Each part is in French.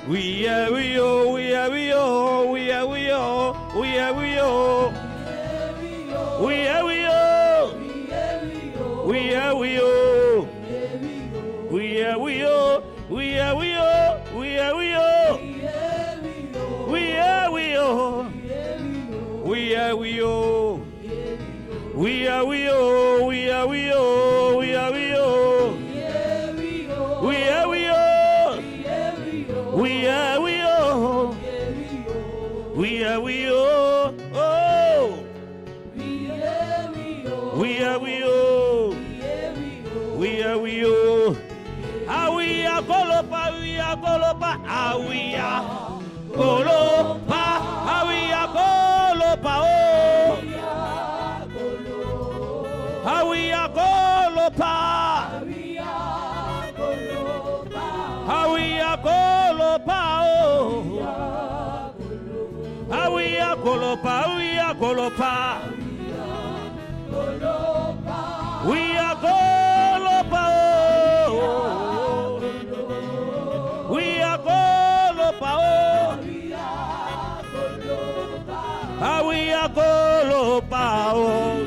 We are we oh, we are we oh, we are we oh, we are we oh. We are we oh, we are we oh. We are we oh, we are we oh, we are we oh. We are we oh, we are we oh. We are we oh, we are we oh, we are we oh. We are we oh, we are we oh. We are we oh, oh. We are we oh, we are we oh. Ah we are golopa, we are golopa, ah we are golopa, ah we are golopa oh. Ah we are golopa, ah we are golopa oh. Ah we are golopa, we are golopa. We are golopa oh. We are golopa oh. Ah we are golopa oh.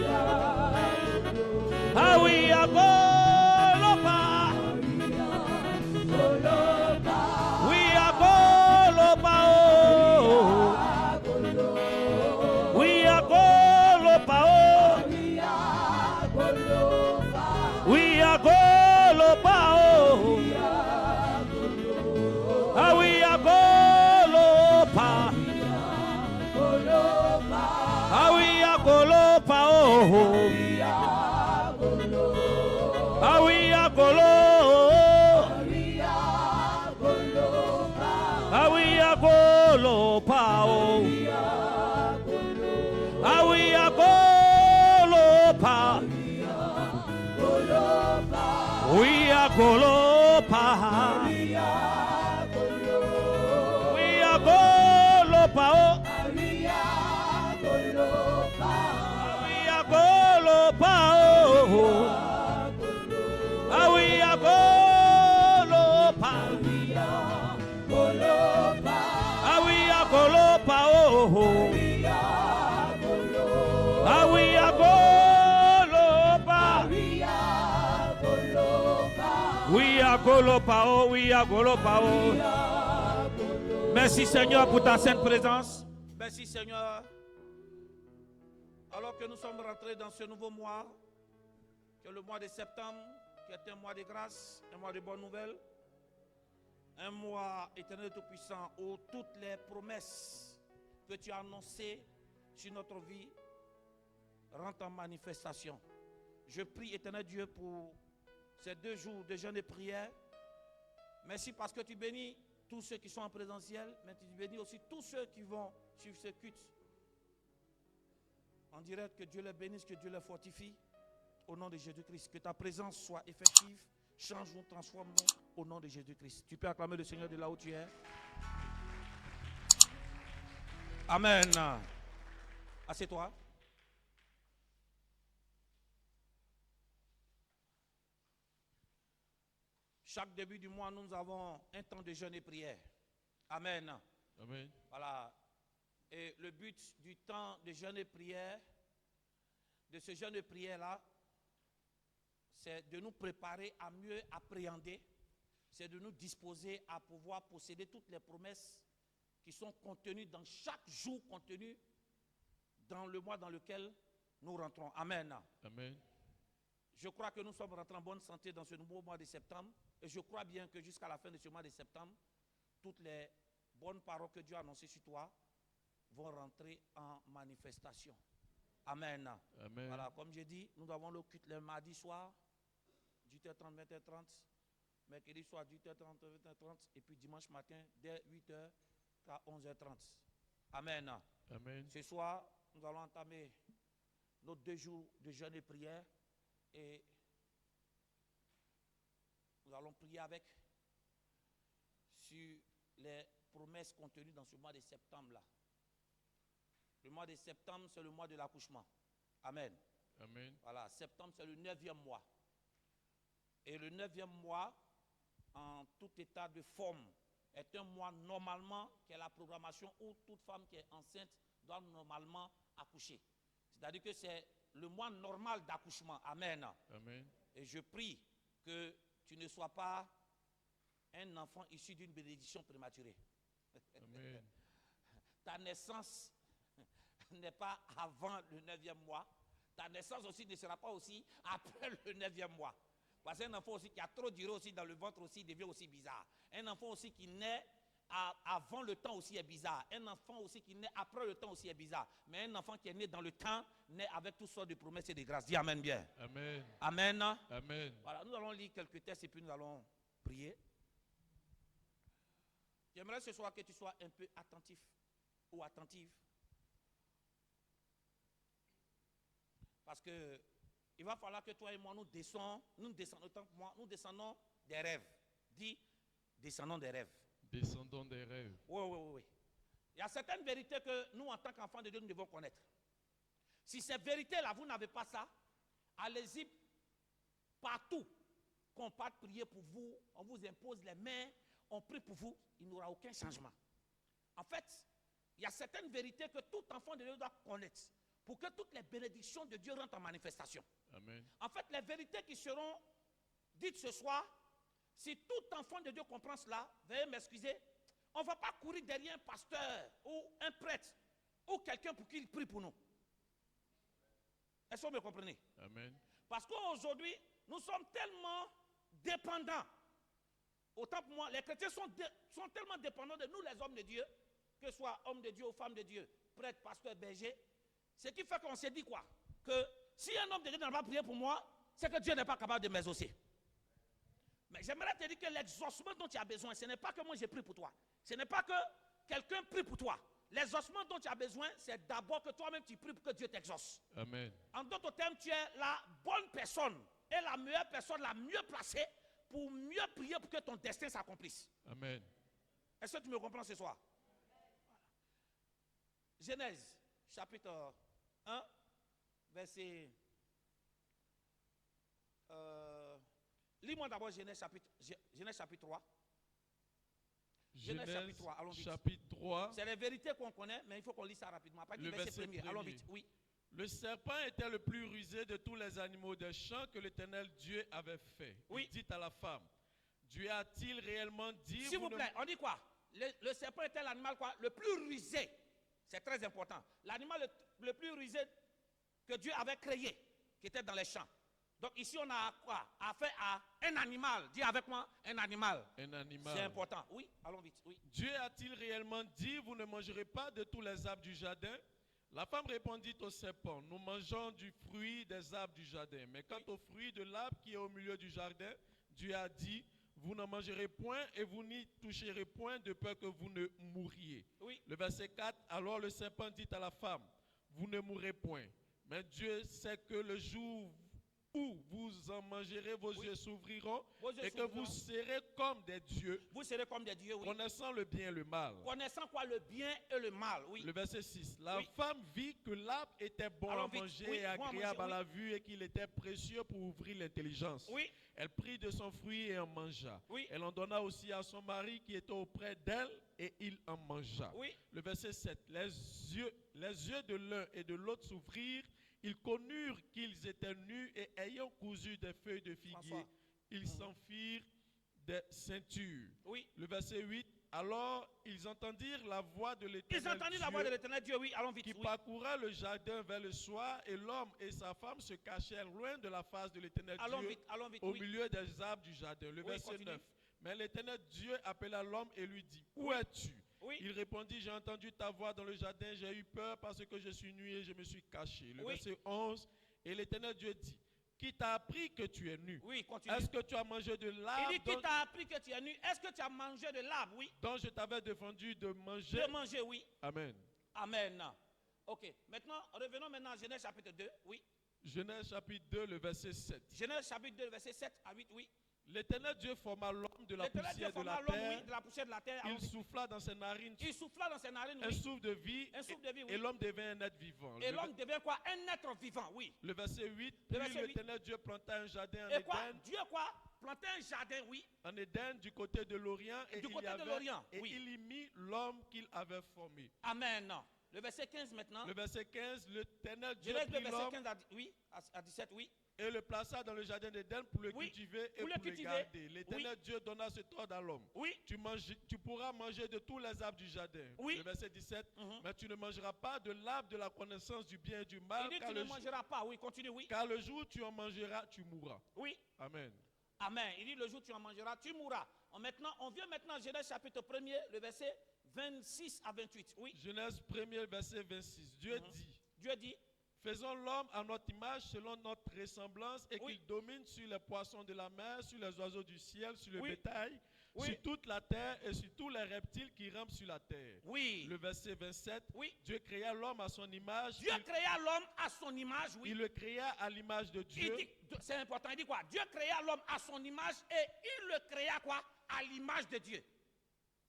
Ah we are golopa. We are golopa oh. We are golopa oh. We are golopa oh. Ah we are golopa. Ah we are golopa oh. Ah we are golopa. Ah we are golopa oh. Ah we are golopa. We are golopa. We are golopa oh. We are golopa oh. Ah we are golopa. Ah we are golopa oh. Ah we are golopa. We are golopa oh, we are golopa oh. Merci Seigneur pour ta sainte présence. Merci Seigneur. Alors que nous sommes rentrés dans ce nouveau mois, que le mois de septembre, qui est un mois de grâce, un mois de bonnes nouvelles, un mois éternel tout-puissant où toutes les promesses que tu as annoncées sur notre vie rentrent en manifestation. Je prie éternel Dieu pour ces 2 jours de jeûne et prière. Merci parce que tu bénis tous ceux qui sont en présentiel, mais tu bénis aussi tous ceux qui vont suivre ce culte en direct. Que Dieu les bénisse, que Dieu les fortifie au nom de Jésus-Christ. Que ta présence soit effective, change-nous, transforme-nous au nom de Jésus-Christ. Tu peux acclamer le Seigneur de là où tu es. Amen. Assieds-toi. Chaque début du mois, nous avons un temps de jeûne et prière. Amen. Amen. Voilà. Et le but du temps de jeûne et prière, de ce jeûne et prière-là, c'est de nous préparer à mieux appréhender, c'est de nous disposer à pouvoir posséder toutes les promesses qui sont contenues dans chaque jour contenu dans le mois dans lequel nous rentrons. Amen. Amen. Je crois que nous sommes rentrés en bonne santé dans ce nouveau mois de septembre. Et je crois bien que jusqu'à la fin de ce mois de septembre, toutes les bonnes paroles que Dieu a annoncées sur toi vont rentrer en manifestation. Amen. Amen. Voilà, comme j'ai dit, nous avons le culte le mardi soir, 18h30, 20h30. Mercredi soir, 18h30, 20h30. Et puis dimanche matin, dès 8h à 11h30. Amen. Amen. Ce soir, nous allons entamer nos 2 jours de jeûne et prière. Et nous allons prier avec sur les promesses contenues dans ce mois de septembre-là. Le mois de septembre, c'est le mois de l'accouchement. Amen. Amen. Voilà, septembre, c'est le 9e mois. Et le 9e mois, en tout état de forme est un mois normalement qui est la programmation où toute femme qui est enceinte doit normalement accoucher. C'est-à-dire que c'est le mois normal d'accouchement. Amen. Amen. Et je prie que tu ne sois pas un enfant issu d'une bénédiction prématurée. Amen. Ta naissance n'est pas avant le 9e mois. Ta naissance aussi ne sera pas aussi après le 9e mois. Parce qu'un enfant aussi qui a trop duré aussi dans le ventre aussi devient aussi bizarre. Un enfant aussi qui naît avant le temps aussi est bizarre. Un enfant aussi qui naît après le temps aussi est bizarre. Mais un enfant qui est né dans le temps naît avec toutes sortes de promesses et de grâces. Dis amen bien. Amen. Amen. Amen. Voilà, nous allons lire quelques textes et puis nous allons prier. J'aimerais ce soir que tu sois un peu attentif ou attentive. Parce que il va falloir que toi et moi nous descendons des rêves. Dis, descendons des rêves. Descendons des rêves. Oui. Il y a certaines vérités que nous, en tant qu'enfants de Dieu, nous devons connaître. Si ces vérités-là, vous n'avez pas ça, allez-y partout qu'on parte prier pour vous, on vous impose les mains, on prie pour vous, il n'y aura aucun changement. En fait, il y a certaines vérités que tout enfant de Dieu doit connaître pour que toutes les bénédictions de Dieu rentrent en manifestation. Amen. En fait, les vérités qui seront dites ce soir, si tout enfant de Dieu comprend cela, veuillez m'excuser, on ne va pas courir derrière un pasteur ou un prêtre ou quelqu'un pour qu'il prie pour nous. Est-ce que vous me comprenez? Amen. Parce qu'aujourd'hui, nous sommes tellement dépendants. Autant pour moi, les chrétiens sont tellement dépendants de nous, les hommes de Dieu, que ce soit hommes de Dieu ou femmes de Dieu, prêtres, pasteurs, bergers. Ce qui fait qu'on s'est dit quoi? Que si un homme de Dieu n'a pas prié pour moi, c'est que Dieu n'est pas capable de m'exaucer. Mais j'aimerais te dire que l'exaucement dont tu as besoin, ce n'est pas que moi j'ai prié pour toi. Ce n'est pas que quelqu'un prie pour toi. L'exaucement dont tu as besoin, c'est d'abord que toi-même tu pries pour que Dieu t'exauce. Amen. En d'autres termes, tu es la bonne personne et la meilleure personne, la mieux placée pour mieux prier pour que ton destin s'accomplisse. Amen. Est-ce que tu me comprends ce soir? Voilà. Genèse, chapitre 1, verset... lis-moi d'abord Genèse chapitre 3. Genèse chapitre 3, allons vite. Chapitre 3. C'est les vérités qu'on connaît, mais il faut qu'on lise ça rapidement. Pas Le verset premier. Allons vite, oui. Le serpent était le plus rusé de tous les animaux des champs que l'Éternel Dieu avait fait. Oui. Il dit à la femme, Dieu a-t-il réellement dit... S'il vous plaît, on dit quoi? Le serpent était l'animal quoi? Le plus rusé. C'est très important. L'animal le plus rusé que Dieu avait créé, qui était dans les champs. Donc ici on a quoi? Affaire à un animal. Dis avec moi, un animal. Un animal. C'est important. Oui, allons vite. Oui. Dieu a-t-il réellement dit, vous ne mangerez pas de tous les arbres du jardin? La femme répondit au serpent, nous mangeons du fruit des arbres du jardin. Mais quant au fruit de l'arbre qui est au milieu du jardin, Dieu a dit, vous n'en mangerez point et vous n'y toucherez point de peur que vous ne mouriez. Oui. Le verset 4, alors le serpent dit à la femme, vous ne mourrez point. Mais Dieu sait que le jour où vous en mangerez, vos yeux s'ouvriront et que vous serez comme des dieux. Vous serez comme des dieux, oui. Connaissant le bien et le mal. Connaissant quoi? Le bien et le mal, oui. Le verset 6. La femme vit que l'arbre était bon à manger et agréable à la vue et qu'il était précieux pour ouvrir l'intelligence. Oui. Elle prit de son fruit et en mangea. Oui. Elle en donna aussi à son mari qui était auprès d'elle et il en mangea. Oui. Le verset 7. Les yeux de l'un et de l'autre s'ouvrirent. Ils connurent qu'ils étaient nus et ayant cousu des feuilles de figuier, ils s'enfirent des ceintures. Oui. Le verset 8. Alors ils entendirent la voix de l'Éternel Ils entendirent la voix de l'Éternel Dieu, oui, allons vite. Qui parcourait le jardin vers le soir et l'homme et sa femme se cachèrent loin de la face de l'Éternel Dieu au milieu des arbres du jardin. Le verset 9. Mais l'Éternel Dieu appela l'homme et lui dit, où es-tu? Il répondit, j'ai entendu ta voix dans le jardin, j'ai eu peur parce que je suis nu et je me suis caché. Le verset 11. Et l'Éternel Dieu dit, qui t'a appris que tu es nu? Oui, continue. Est-ce que tu as mangé de l'arbre? Il dit, qui t'a appris que tu es nu? Est-ce que tu as mangé de l'arbre? Oui. Donc je t'avais défendu de manger. De manger, oui. Amen. Amen. Ok. Maintenant, revenons maintenant à Genèse chapitre 2. Oui. Genèse chapitre 2, le verset 7. Genèse chapitre 2, le verset 7 à 8, oui. L'Éternel Dieu forma l'homme de la poussière de la terre. Oui, de la poussière de la terre. Il souffla dans ses narines. Il souffla dans ses narines, oui. Un souffle de vie. Oui. Et l'homme devint un être vivant. Et l'homme devient quoi? Un être vivant, oui. Le verset 8. Puis l'Éternel Dieu planta un jardin en Et quoi? Éden. Dieu quoi? planté un jardin, oui. en Éden du côté de l'Orient et, Du côté de l'Orient, oui. il y mit l'homme qu'il avait formé. Amen. Le verset 15 maintenant. Le verset 15, l'Éternel Je Dieu laisse le prit verset l'homme 15 à 17, oui. et le plaça dans le jardin d'Éden pour le Oui, cultiver et pour le pour le cultiver. garder. L'Éternel Oui. Dieu donna cet ordre à l'homme. Oui. Tu pourras manger de tous les arbres du jardin. Oui. Le verset 17, Mhm. mais tu ne mangeras pas de l'arbre de la connaissance du bien et du Il mal, dit tu ne mangeras pas, oui, continue, oui. car le jour où tu en mangeras, tu mourras. Oui. Amen. Amen. Il dit le jour où tu en mangeras, tu mourras. On vient maintenant à Genèse chapitre 1er, le verset 26 à 28. Oui. Genèse 1er, verset 26. Dieu dit, Dieu dit, faisons l'homme à notre image, selon notre ressemblance, et Oui. qu'il domine sur les poissons de la mer, sur les oiseaux du ciel, sur le Oui. bétail, Oui. sur toute la terre et sur tous les reptiles qui rampent sur la terre. oui. Le verset 27. Oui. Dieu créa l'homme à son image. Dieu créa l'homme à son image, oui. Il le créa à l'image de Dieu. C'est important, il dit quoi? Dieu créa l'homme à son image et il le créa quoi? À l'image de Dieu.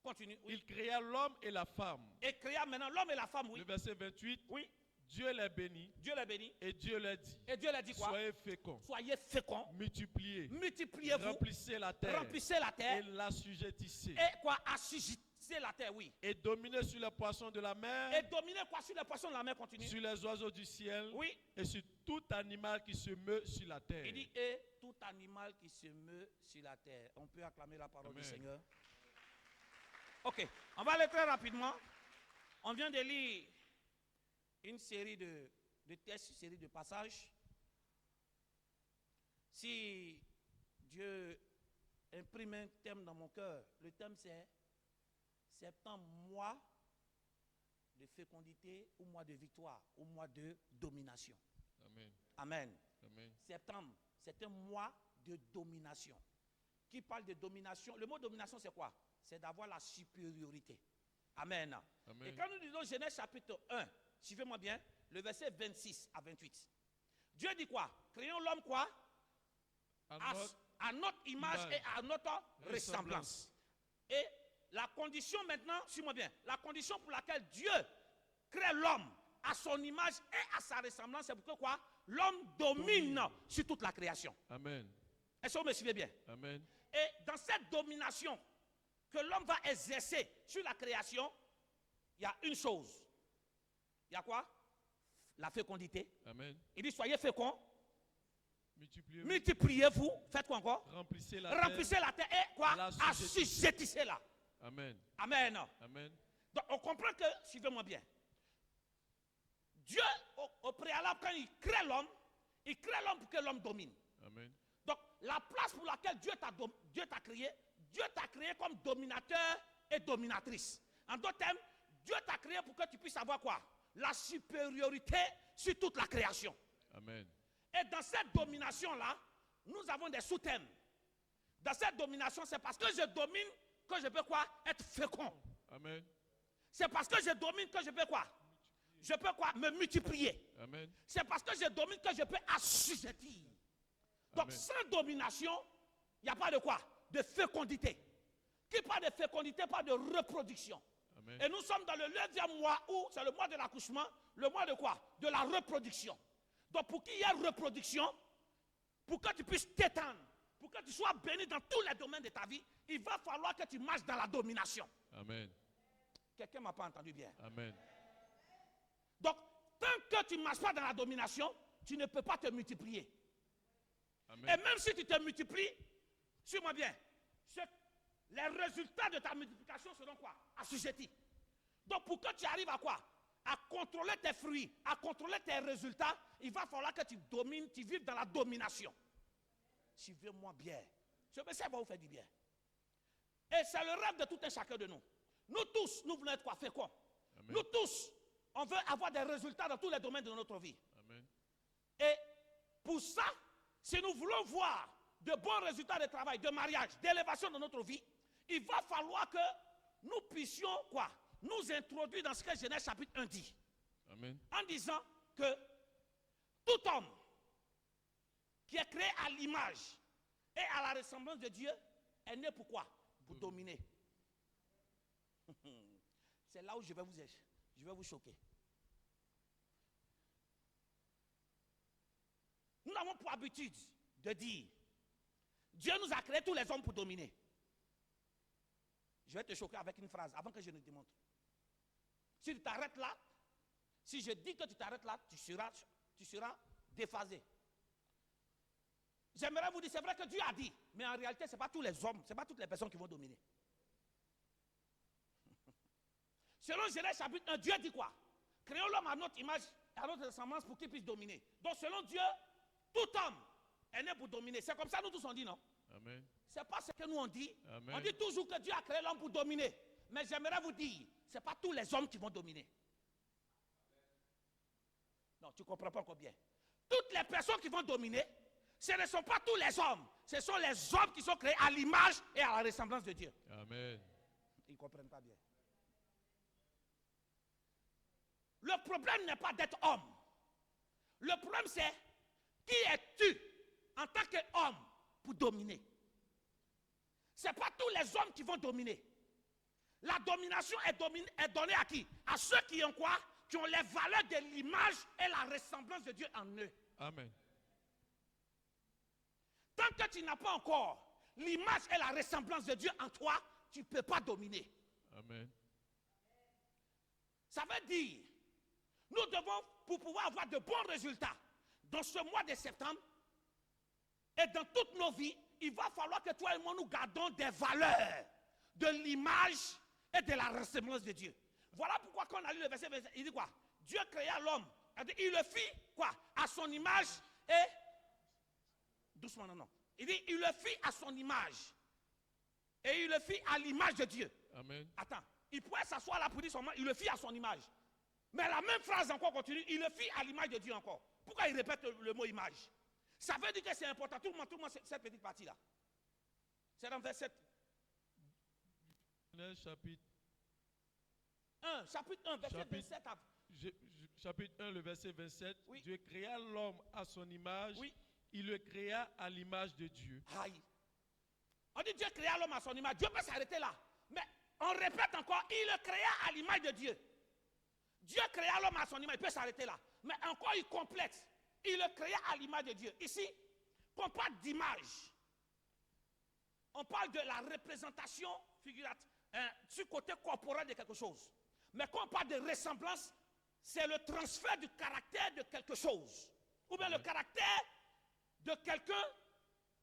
Continue, oui. Il créa l'homme et la femme. Et créa maintenant l'homme et la femme, oui. Le verset 28. Oui. Dieu les bénit Dieu les bénit. et Dieu les dit. Et Dieu leur dit quoi? Soyez féconds, Soyez féconds, multipliez, multipliez-vous, remplissez la terre remplissez la et terre l'assujettissez. et quoi? Assujettissez la terre, oui. Et dominez sur les poissons de la mer, Et dominez quoi sur les poissons de la mer, continue. sur les oiseaux du ciel Oui. et sur tout animal qui se meut sur la terre. Il dit, et tout animal qui se meut sur la terre. On peut acclamer la parole Amen. du Seigneur. Ok, on va aller très rapidement. On vient de lire une série de textes, une série de passages. Si Dieu imprime un thème dans mon cœur, le thème c'est septembre, mois de fécondité ou mois de victoire ou mois de domination. Amen. Amen. Amen. Septembre, c'est un mois de domination. Qui parle de domination? Le mot domination, c'est quoi? C'est d'avoir la supériorité. Amen. Amen. Et quand nous disons Genèse chapitre 1, suivez-moi bien, le verset 26 à 28. Dieu dit quoi? Créons l'homme quoi? À notre image et à notre ressemblance. Et la condition maintenant, suis-moi bien, la condition pour laquelle Dieu crée l'homme à son image et à sa ressemblance, c'est pour que quoi? L'homme domine sur toute la création. Amen. Est-ce que vous me suivez bien? Amen. Et dans cette domination que l'homme va exercer sur la création, il y a une chose. Il y a quoi? La fécondité. Amen. Il dit soyez féconds, Multipliez-vous, multipliez-vous, faites quoi encore? remplissez la Remplissez la terre et quoi? L'assujettissez. Assujettissez-la. terre. Amen. Amen. Amen. Donc on comprend que, suivez-moi bien, Dieu, au préalable, quand il crée l'homme pour que l'homme domine. Amen. Donc la place pour laquelle Dieu t'a créé comme dominateur et dominatrice. En d'autres termes, Dieu t'a créé pour que tu puisses avoir quoi? La supériorité sur toute la création. Amen. Et dans cette domination-là, nous avons des sous-thèmes. Dans cette domination, c'est parce que je domine que je peux quoi? Être fécond. Amen. C'est parce que je domine que je peux quoi? Je peux quoi? Me multiplier. Amen. C'est parce que je domine que je peux assujettir. Donc Amen. sans domination, il n'y a pas de quoi? De fécondité. Qui parle de fécondité parle de reproduction. Amen. Et nous sommes dans le 9e mois où c'est le mois de l'accouchement, le mois de quoi? De la reproduction. Donc pour qu'il y ait reproduction, pour que tu puisses t'étendre, pour que tu sois béni dans tous les domaines de ta vie, il va falloir que tu marches dans la domination. Amen. Quelqu'un ne m'a pas entendu bien. Amen. Donc, tant que tu ne marches pas dans la domination, tu ne peux pas te multiplier. Amen. Et même si tu te multiplies, suis-moi bien, les résultats de ta multiplication seront quoi? Assujettis. Donc, pour que tu arrives à quoi? À contrôler tes fruits, à contrôler tes résultats, il va falloir que tu domines, tu vives dans la domination. Suivez-moi bien. Ce message va vous faire du bien. Et c'est le rêve de tout un chacun de nous. Nous tous, nous voulons être quoi? Féconds. Amen. Nous tous, on veut avoir des résultats dans tous les domaines de notre vie. Amen. Et pour ça, si nous voulons voir de bons résultats de travail, de mariage, d'élévation dans notre vie, il va falloir que nous puissions quoi? Nous introduire dans ce que Genèse chapitre 1 dit. Amen. En disant que tout homme qui est créé à l'image et à la ressemblance de Dieu est né pour quoi? Pour dominer. C'est là où je vais vous choquer. Nous avons pour habitude de dire Dieu nous a créé tous les hommes pour dominer. Je vais te choquer avec une phrase avant que je ne démontre. Si tu t'arrêtes là, si je dis que tu t'arrêtes là, tu seras déphasé. J'aimerais vous dire, c'est vrai que Dieu a dit, mais en réalité, ce n'est pas tous les hommes, ce n'est pas toutes les personnes qui vont dominer. Selon Genèse chapitre 1, Dieu dit quoi? Créons l'homme à notre image, à notre ressemblance pour qu'il puisse dominer. Donc selon Dieu, tout homme est né pour dominer. C'est comme ça nous tous on dit, non? Amen. Ce n'est pas ce que nous on dit. Amen. On dit toujours que Dieu a créé l'homme pour dominer. Mais j'aimerais vous dire, ce n'est pas tous les hommes qui vont dominer. Non, tu ne comprends pas encore bien. Toutes les personnes qui vont dominer, ce ne sont pas tous les hommes. Ce sont les hommes qui sont créés à l'image et à la ressemblance de Dieu. Amen. Ils ne comprennent pas bien. Le problème n'est pas d'être homme. Le problème c'est, qui es-tu en tant qu'homme pour dominer? Ce n'est pas tous les hommes qui vont dominer. La domination est donnée à qui? À ceux qui ont quoi? Qui ont les valeurs de l'image et la ressemblance de Dieu en eux. Amen. Tant que tu n'as pas encore l'image et la ressemblance de Dieu en toi, tu ne peux pas dominer. Amen. Ça veut dire, nous devons, pour pouvoir avoir de bons résultats dans ce mois de septembre et dans toutes nos vies, il va falloir que toi et moi nous gardons des valeurs de l'image et de la ressemblance de Dieu. Voilà pourquoi quand on a lu le verset 27, il dit quoi? Dieu créa l'homme, il le fit quoi? À son image et... Doucement, non. Il dit, il le fit à son image. Et il le fit à l'image de Dieu. Amen. Attends, il pourrait s'asseoir là pour dire seulement, il le fit à son image. Mais la même phrase encore continue, il le fit à l'image de Dieu encore. Pourquoi il répète le mot image? Ça veut dire que c'est important. Tout le monde, cette petite partie-là. C'est dans verset Chapitre 1, chapitre 1, verset 27. Chapitre 1, le verset 27. Oui. Dieu créa l'homme à son image. Oui. Il le créa à l'image de Dieu. Aïe. On dit Dieu créa l'homme à son image. Dieu peut s'arrêter là. Mais on répète encore, il le créa à l'image de Dieu. Dieu créa l'homme à son image, il peut s'arrêter là. Mais encore il complète. Il le créa à l'image de Dieu. Ici, quand on parle d'image, on parle de la représentation figurative, du côté corporel de quelque chose. Mais quand on parle de ressemblance, c'est le transfert du caractère de quelque chose. Ou bien le caractère de quelqu'un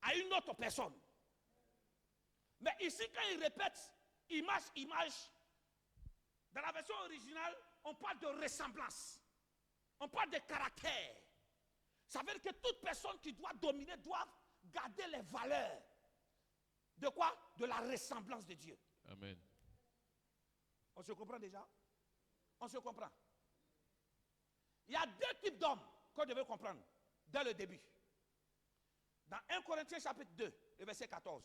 à une autre personne. Mais ici, quand il répète image, image, dans la version originale, on parle de ressemblance. On parle de caractère. Ça veut dire que toute personne qui doit dominer doit garder les valeurs. De quoi? De la ressemblance de Dieu. Amen. On se comprend déjà? On se comprend. Il y a deux types d'hommes qu'on devait comprendre dès le début. Dans 1 Corinthiens chapitre 2, le verset 14.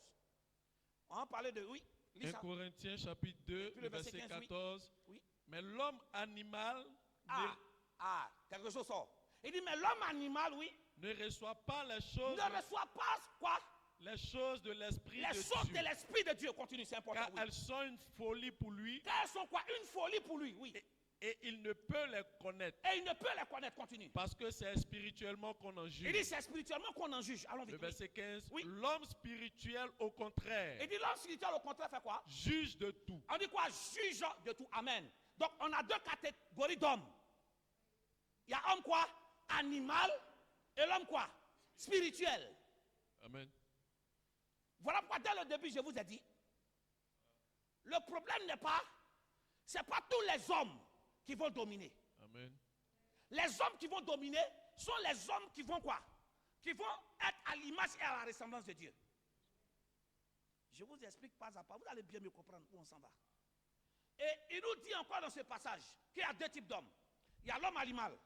On va parler de, oui. 1 Corinthiens chapitre 2, le verset 15, 14. Oui. Mais l'homme animal quelque chose sort. Il dit, mais l'homme animal, oui, ne reçoit pas les choses, ne reçoit pas quoi? les choses de l'esprit Les de choses Dieu. de l'esprit de Dieu. Continue, c'est important. Car Oui. elles sont une folie pour lui. Car elles sont quoi? Une folie pour lui, oui. Et il ne peut les connaître. Et il ne peut les connaître. Continue. Parce que c'est spirituellement qu'on en juge. Il dit, c'est spirituellement qu'on en juge. Allons vite. Le verset 15. Oui. L'homme spirituel, au contraire, Il dit, l'homme spirituel, au contraire, fait quoi? juge de tout. On dit quoi? Juge de tout. Amen. Donc, on a deux catégories d'hommes. Il y a homme quoi? Animal. Et l'homme quoi? Spirituel. Amen. Voilà pourquoi dès le début, je vous ai dit, le problème n'est pas, c'est pas tous les hommes qui vont dominer. Amen. Les hommes qui vont dominer sont les hommes qui vont quoi? Qui vont être à l'image et à la ressemblance de Dieu. Je vous explique pas à pas, vous allez bien me comprendre où on s'en va. Et il nous dit encore dans ce passage qu'il y a deux types d'hommes. Il y a l'homme animal.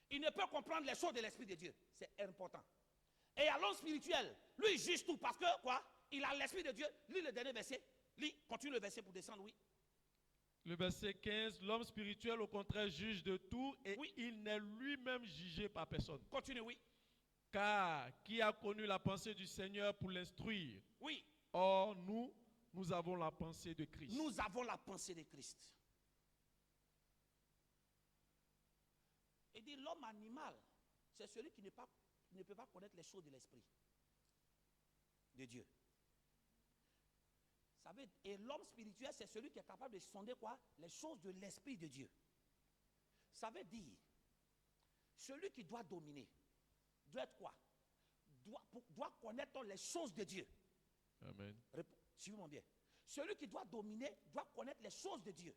Il ne peut comprendre les choses de l'esprit de Dieu. C'est important. Et il y a l'homme spirituel. Lui, il juge tout parce que quoi? Il a l'esprit de Dieu. Lis le dernier verset. Lis, continue le verset pour descendre, oui. Le verset 15. L'homme spirituel, au contraire, juge de tout et Oui. il n'est lui-même jugé par personne. Continue, oui. Car qui a connu la pensée du Seigneur pour l'instruire? Oui. Or, nous avons la pensée de Christ. Nous avons la pensée de Christ. Il dit l'homme animal, c'est celui qui ne peut pas connaître les choses de l'esprit de Dieu. Et l'homme spirituel, c'est celui qui est capable de sonder quoi? Les choses de l'Esprit de Dieu. Ça veut dire, celui qui doit dominer, doit être quoi? Doit connaître les choses de Dieu. Amen. Suivez-moi bien. Celui qui doit dominer, doit connaître les choses de Dieu.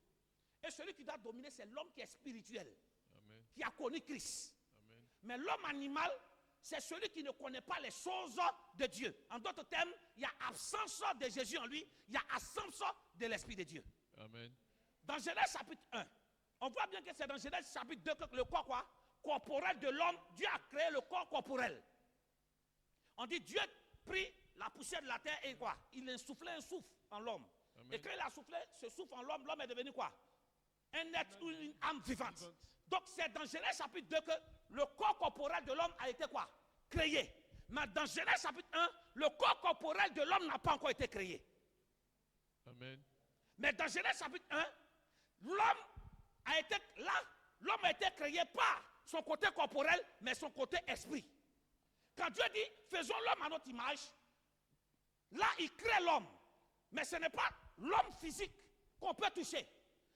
Et celui qui doit dominer, c'est l'homme qui est spirituel. Amen. Qui a connu Christ. Amen. Mais l'homme animal, c'est celui qui ne connaît pas les choses de Dieu. En d'autres termes, il y a absence de Jésus en lui, il y a absence de l'Esprit de Dieu. Amen. Dans Genèse chapitre 1, on voit bien que c'est dans Genèse chapitre 2 que le corps quoi? Corporel de l'homme, Dieu a créé le corps corporel. On dit Dieu prit la poussière de la terre et quoi? Il insoufflait un souffle en l'homme. Et quand il a soufflé ce souffle en l'homme, l'homme est devenu quoi? Un être ou une âme vivante. Donc c'est dans Genèse chapitre 2 que le corps corporel de l'homme a été quoi? Créé. Mais dans Genèse chapitre 1, le corps corporel de l'homme n'a pas encore été créé. Amen. Mais dans Genèse chapitre 1, l'homme a été créé par son côté corporel, mais son côté esprit. Quand Dieu dit, faisons l'homme à notre image, là il crée l'homme. Mais ce n'est pas l'homme physique qu'on peut toucher.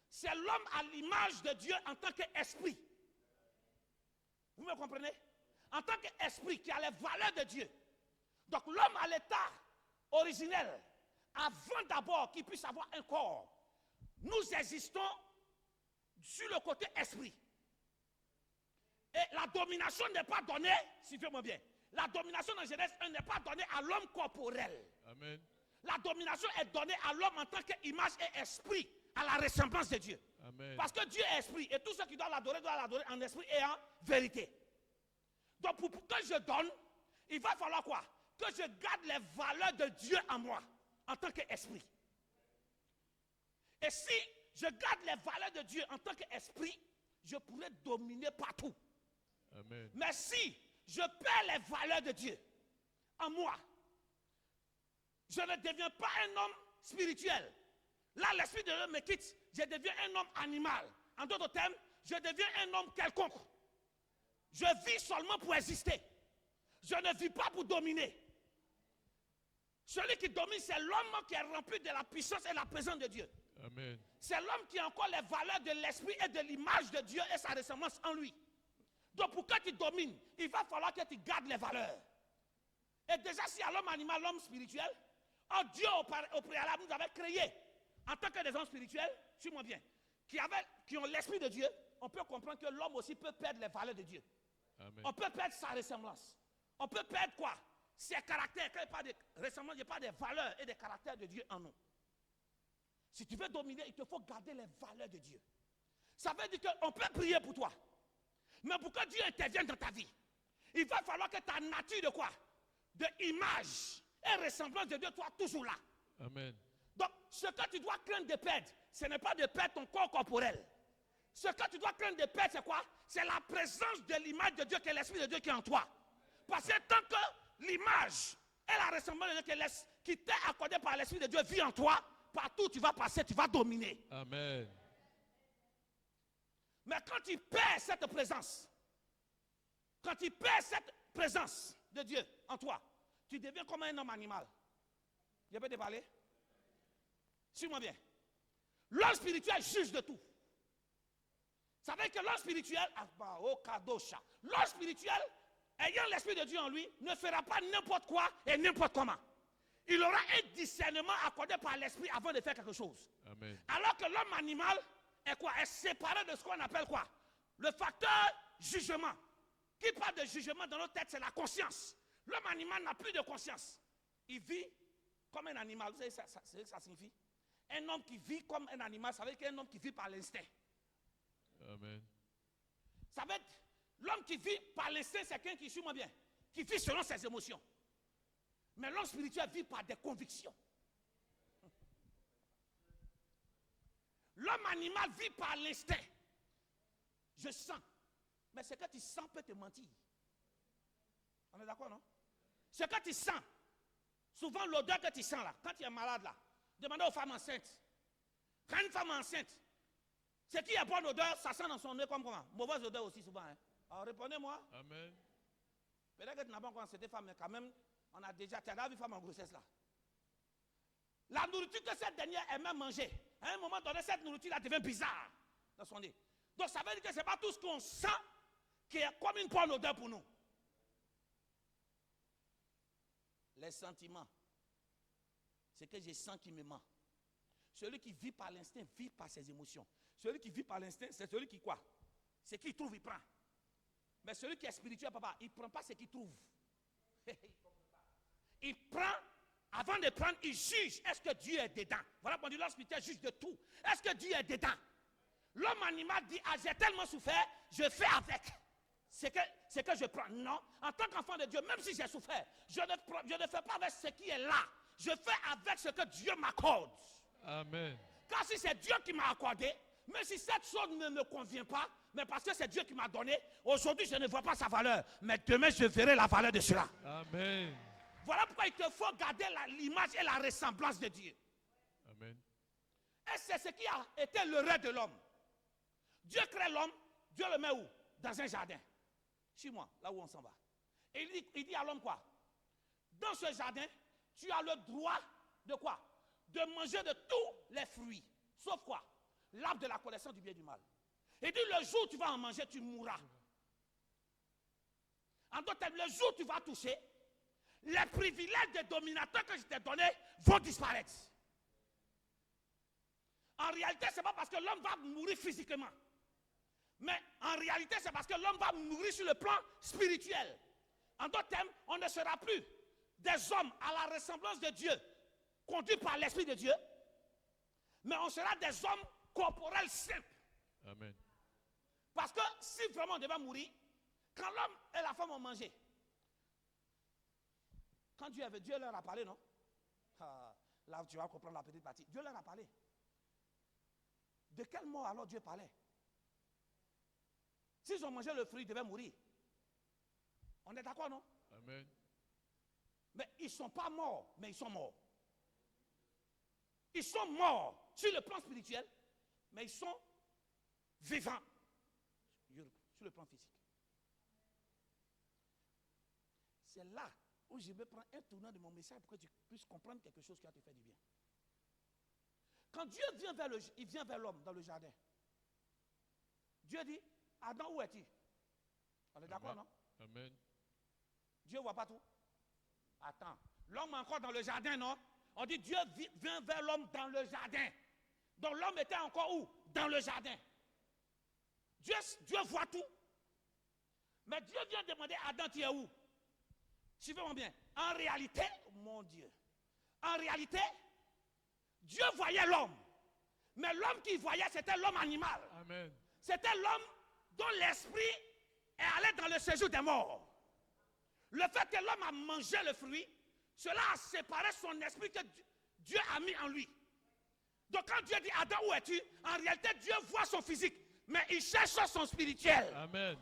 C'est l'homme à l'image de Dieu en tant qu'esprit. Vous me comprenez? En tant qu'esprit qui a les valeurs de Dieu. Donc l'homme à l'état originel, avant d'abord qu'il puisse avoir un corps, nous existons sur le côté esprit. Et la domination n'est pas donnée, suivez-moi bien, la domination dans Genèse 1 n'est pas donnée à l'homme corporel. Amen. La domination est donnée à l'homme en tant qu'image et esprit, à la ressemblance de Dieu. Amen. Parce que Dieu est esprit et tout ce qui doit l'adorer en esprit et en vérité. Donc pour que je donne, il va falloir quoi? Que je garde les valeurs de Dieu en moi, en tant qu'esprit. Et si je garde les valeurs de Dieu en tant qu'esprit, je pourrai dominer partout. Amen. Mais si je perds les valeurs de Dieu en moi, je ne deviens pas un homme spirituel. Là, l'esprit de Dieu me quitte, je deviens un homme animal. En d'autres termes, je deviens un homme quelconque. Je vis seulement pour exister. Je ne vis pas pour dominer. Celui qui domine, c'est l'homme qui est rempli de la puissance et de la présence de Dieu. Amen. C'est l'homme qui a encore les valeurs de l'esprit et de l'image de Dieu et sa ressemblance en lui. Donc pour que tu domines, il va falloir que tu gardes les valeurs. Et déjà, s'il y a l'homme animal, l'homme spirituel, Dieu au préalable nous avait créé en tant que des hommes spirituels, suis-moi bien, qui ont l'esprit de Dieu. On peut comprendre que l'homme aussi peut perdre les valeurs de Dieu. Amen. On peut perdre sa ressemblance. On peut perdre quoi? Ses caractères. Quand il n'y a pas de ressemblance, il n'y a pas de valeurs et des caractères de Dieu en nous. Si tu veux dominer, il te faut garder les valeurs de Dieu. Ça veut dire qu'on peut prier pour toi. Mais pour que Dieu intervienne dans ta vie, il va falloir que ta nature de quoi? De image et ressemblance de Dieu soit toujours là. Amen. Donc, ce que tu dois craindre de perdre, ce n'est pas de perdre ton corps corporel. Ce que tu dois craindre de perdre, c'est quoi? C'est la présence de l'image de Dieu, qui est l'Esprit de Dieu qui est en toi. Parce que tant que l'image et la ressemblance de Dieu qui t'est accordée par l'Esprit de Dieu vit en toi, partout où tu vas passer, tu vas dominer. Amen. Mais quand tu perds cette présence, de Dieu en toi, tu deviens comme un homme animal. Je peux te parler? Suis-moi bien. L'homme spirituel juge de tout. Ça veut dire que l'homme spirituel, l'homme spirituel, ayant l'Esprit de Dieu en lui, ne fera pas n'importe quoi et n'importe comment. Il aura un discernement accordé par l'Esprit avant de faire quelque chose. Amen. Alors que l'homme animal est quoi? Est séparé de ce qu'on appelle quoi? Le facteur jugement. Qui parle de jugement dans notre tête, c'est la conscience. L'homme animal n'a plus de conscience. Il vit comme un animal. Vous savez ce que ça signifie? Un homme qui vit comme un animal, ça veut dire qu'un homme qui vit par l'instinct. Amen. Ça veut dire, l'homme qui vit par l'instinct, c'est quelqu'un qui, suis-moi bien, qui vit selon ses émotions. Mais l'homme spirituel vit par des convictions. L'homme animal vit par l'instinct. Je sens. Mais ce que tu sens peut te mentir. On est d'accord, non? Ce que tu sens, souvent l'odeur que tu sens là, quand tu es malade là, demandez aux femmes enceintes. Quand une femme enceinte, ce qui a bonne odeur, ça sent dans son nez comme comment? Mauvaise odeur aussi souvent. Hein? Alors répondez-moi. Amen. Peut-être que tu n'as pas encore cette femme, mais quand même, On a déjà, tu as vu femme en grossesse là. La nourriture que cette dernière aimait manger, à un moment donné, cette nourriture-là devient bizarre dans son nez. Donc ça veut dire que ce n'est pas tout ce qu'on sent qui est comme une bonne odeur pour nous. Les sentiments, c'est que je sens qui me ment. Celui qui vit par l'instinct vit par ses émotions. Celui qui vit par l'instinct, c'est celui qui quoi? C'est qui trouve, il prend. Mais celui qui est spirituel, papa, il ne prend pas ce qu'il trouve. Il prend, avant de prendre, il juge. Est-ce que Dieu est dedans? Voilà pourquoi l'homme spirituel juge de tout. Est-ce que Dieu est dedans? L'homme animal dit, ah, j'ai tellement souffert, je fais avec. C'est que je prends. Non, en tant qu'enfant de Dieu, même si j'ai souffert, je ne fais pas avec ce qui est là. Je fais avec ce que Dieu m'accorde. Amen. Car si c'est Dieu qui m'a accordé, même si cette chose ne me convient pas, mais parce que c'est Dieu qui m'a donné, aujourd'hui je ne vois pas sa valeur, mais demain je verrai la valeur de cela. Amen. Voilà pourquoi il te faut garder l'image et la ressemblance de Dieu. Amen. Et c'est ce qui a été le rêve de l'homme. Dieu crée l'homme, Dieu le met où? Dans un jardin. Chez moi, là où on s'en va. Et il dit à l'homme quoi? Dans ce jardin, tu as le droit de quoi? De manger de tous les fruits. Sauf quoi? L'arbre de la connaissance du bien et du mal. Il dit le jour où tu vas en manger, tu mourras. En d'autres termes, le jour où tu vas toucher, les privilèges des dominateurs que je t'ai donnés vont disparaître. En réalité, ce n'est pas parce que l'homme va mourir physiquement. Mais en réalité, c'est parce que l'homme va mourir sur le plan spirituel. En d'autres termes, on ne sera plus des hommes à la ressemblance de Dieu, conduits par l'Esprit de Dieu, mais on sera des hommes corporels simples. Amen. Parce que si vraiment on devait mourir, quand l'homme et la femme ont mangé, quand Dieu leur a parlé, non? Là, tu vas comprendre la petite partie. Dieu leur a parlé. De quel mort alors Dieu parlait? S'ils ont mangé le fruit, ils devaient mourir. On est d'accord, non? Amen. Mais ils ne sont pas morts, mais ils sont morts. Ils sont morts sur le plan spirituel, mais ils sont vivants sur le plan physique. C'est là où je vais prendre un tournant de mon message pour que tu puisses comprendre quelque chose qui va te faire du bien. Quand Dieu vient vers l'homme dans le jardin, Dieu dit, Adam, où es-tu? On est d'accord, non? Amen. Dieu ne voit pas tout. Attends, l'homme est encore dans le jardin, non? On dit Dieu vient vers l'homme dans le jardin. Donc l'homme était encore où? Dans le jardin. Dieu voit tout. Mais Dieu vient demander à Adam, tu es où? Suivez-moi bien. En réalité, mon Dieu, en réalité, Dieu voyait l'homme. Mais l'homme qu'il voyait, c'était l'homme animal. Amen. C'était l'homme dont l'esprit est allé dans le séjour des morts. Le fait que l'homme a mangé le fruit, cela a séparé son esprit que Dieu a mis en lui. Donc quand Dieu dit Adam, où es-tu? En réalité, Dieu voit son physique, mais il cherche son spirituel. Amen.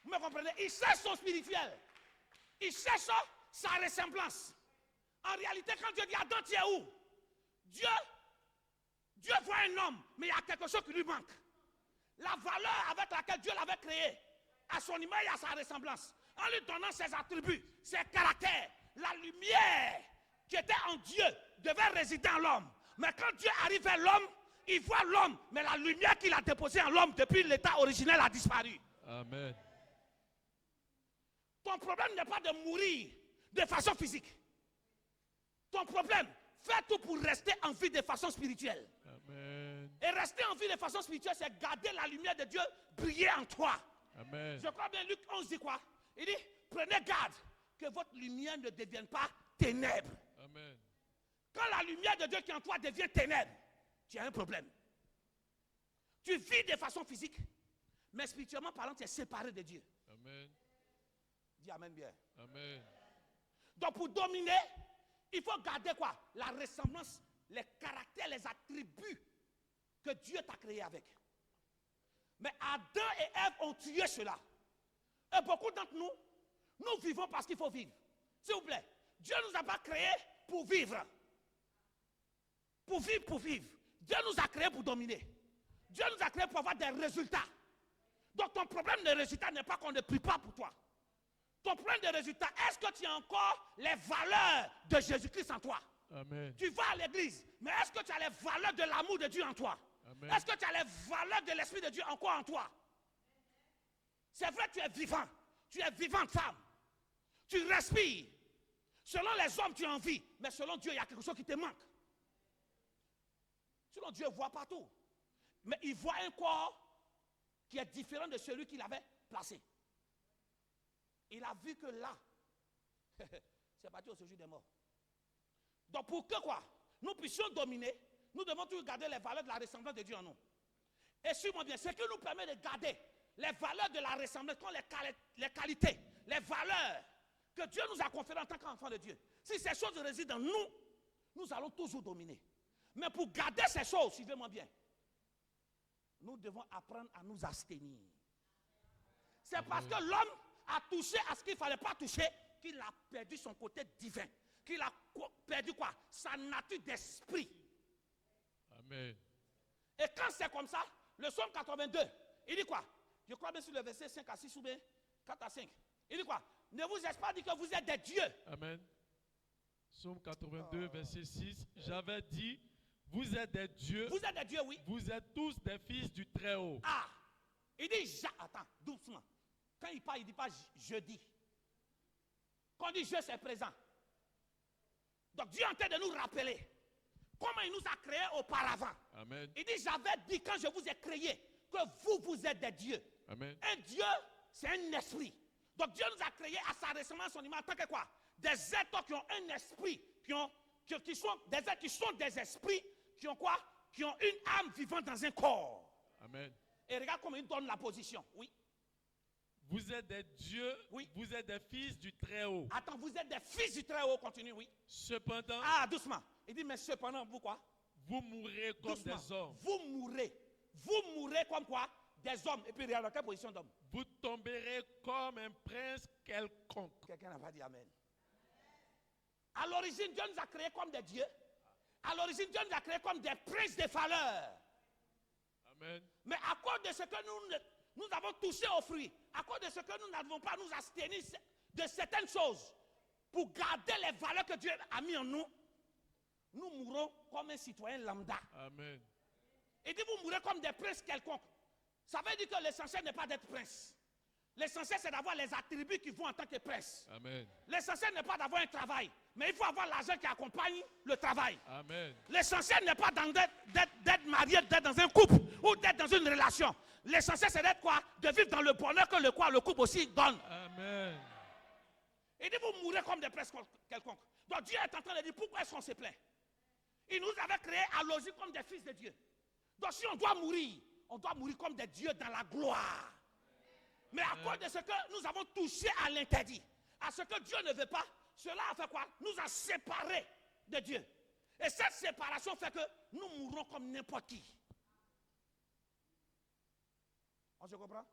Vous me comprenez? Il cherche son spirituel. Il cherche sa ressemblance. En réalité, quand Dieu dit Adam, tu es où? Dieu voit un homme, mais il y a quelque chose qui lui manque. La valeur avec laquelle Dieu l'avait créé, à son image et à sa ressemblance, en lui donnant ses attributs, ses caractères, la lumière qui était en Dieu devait résider en l'homme. Mais quand Dieu arrive vers l'homme, il voit l'homme, mais la lumière qu'il a déposée en l'homme depuis l'état originel a disparu. Amen. Ton problème n'est pas de mourir de façon physique. Ton problème, fais tout pour rester en vie de façon spirituelle. Amen. Et rester en vie de façon spirituelle, c'est garder la lumière de Dieu briller en toi. Amen. Je crois bien, Luc 11 dit quoi? Il dit, prenez garde que votre lumière ne devienne pas ténèbres. Amen. Quand la lumière de Dieu qui est en toi devient ténèbres, tu as un problème. Tu vis de façon physique, mais spirituellement parlant, tu es séparé de Dieu. Amen. Dis amen bien. Amen. Donc pour dominer, il faut garder quoi? La ressemblance, les caractères, les attributs que Dieu t'a créé avec. Mais Adam et Ève ont tué cela. Et beaucoup d'entre nous, nous vivons parce qu'il faut vivre. S'il vous plaît, Dieu ne nous a pas créés pour vivre. Pour vivre, pour vivre. Dieu nous a créés pour dominer. Dieu nous a créés pour avoir des résultats. Donc ton problème de résultat n'est pas qu'on ne prie pas pour toi. ton problème de résultat, est-ce que tu as encore les valeurs de Jésus-Christ en toi? Amen. Tu vas à l'église, mais est-ce que tu as les valeurs de l'amour de Dieu en toi? Amen. Est-ce que tu as les valeurs de l'Esprit de Dieu encore en toi? C'est vrai que tu es vivant. Tu es vivante femme. Tu respires. Selon les hommes, tu as envie. Mais selon Dieu, il y a quelque chose qui te manque. Selon Dieu, il voit partout. Mais il voit un corps qui est différent de celui qu'il avait placé. Il a vu que là, c'est parti au séjour des morts. Donc pour que quoi? Nous puissions dominer, nous devons toujours garder les valeurs de la ressemblance de Dieu en nous. Et suis-moi bien, ce qui nous permet de garder les valeurs de la ressemblance, les qualités, les valeurs que Dieu nous a conférées en tant qu'enfants de Dieu. Si ces choses résident en nous, nous allons toujours dominer. Mais pour garder ces choses, suivez-moi bien, nous devons apprendre à nous abstenir. C'est parce que l'homme a touché à ce qu'il ne fallait pas toucher qu'il a perdu son côté divin. Qu'il a perdu quoi? Sa nature d'esprit. Amen. Et quand c'est comme ça, le psaume 82, il dit quoi? Je crois bien sur le verset 5 à 6 ou bien 4 à 5. Il dit quoi? Ne vous ai-je pas dit que vous êtes des dieux? Amen. Psaume 82, verset 6. J'avais dit, vous êtes des dieux. Vous êtes des dieux, oui. Vous êtes tous des fils du Très-Haut. Ah! Il dit, attends, doucement. Quand il parle, il ne dit pas je dis. Quand on dit je, c'est présent. Donc Dieu est en train de nous rappeler comment il nous a créés auparavant. Amen. Il dit, j'avais dit quand je vous ai créé que vous êtes des dieux. Amen. Un Dieu, c'est un esprit. Donc Dieu nous a créés à sa ressemblance, son image, en tant que quoi? Des êtres qui ont un esprit, qui sont des êtres qui sont des esprits, qui ont quoi? Qui ont une âme vivante dans un corps. Amen. Et regarde comment il donne la position. Oui. Vous êtes des dieux, oui. Vous êtes des fils du Très-Haut. Attends, vous êtes des fils du Très-Haut, continue, oui. Cependant, doucement. Il dit, mais cependant, vous quoi? Vous mourrez comme doucement. des hommes. Vous mourrez comme quoi? Des hommes. Et puis regarde, dans quelle position d'homme? Vous tomberez comme un prince quelconque. Quelqu'un n'a pas dit amen. À l'origine, Dieu nous a créés comme des dieux. À l'origine, Dieu nous a créés comme des princes de valeur. Amen. Mais à cause de ce que nous avons touché aux fruits, à cause de ce que nous n'avons pas nous abstenir de certaines choses, pour garder les valeurs que Dieu a mis en nous, nous mourrons comme un citoyen lambda. Amen. Il dit, vous mourrez comme des princes quelconques. Ça veut dire que l'essentiel n'est pas d'être prince. L'essentiel, c'est d'avoir les attributs qui vont en tant que prince. Amen. L'essentiel n'est pas d'avoir un travail, mais il faut avoir l'argent qui accompagne le travail. Amen. L'essentiel n'est pas d'être marié, d'être dans un couple ou d'être dans une relation. L'essentiel, c'est d'être quoi? De vivre dans le bonheur que le couple aussi donne. Amen. Il dit, vous mourrez comme des princes quelconques. Donc Dieu est en train de dire, pourquoi est-ce qu'on se plaint? Il nous avait créés à logique comme des fils de Dieu. Donc si on doit mourir comme des dieux dans la gloire. Mais à cause de ce que nous avons touché à l'interdit, à ce que Dieu ne veut pas, cela a fait quoi? Nous a séparés de Dieu. Et cette séparation fait que nous mourrons comme n'importe qui. On se comprend?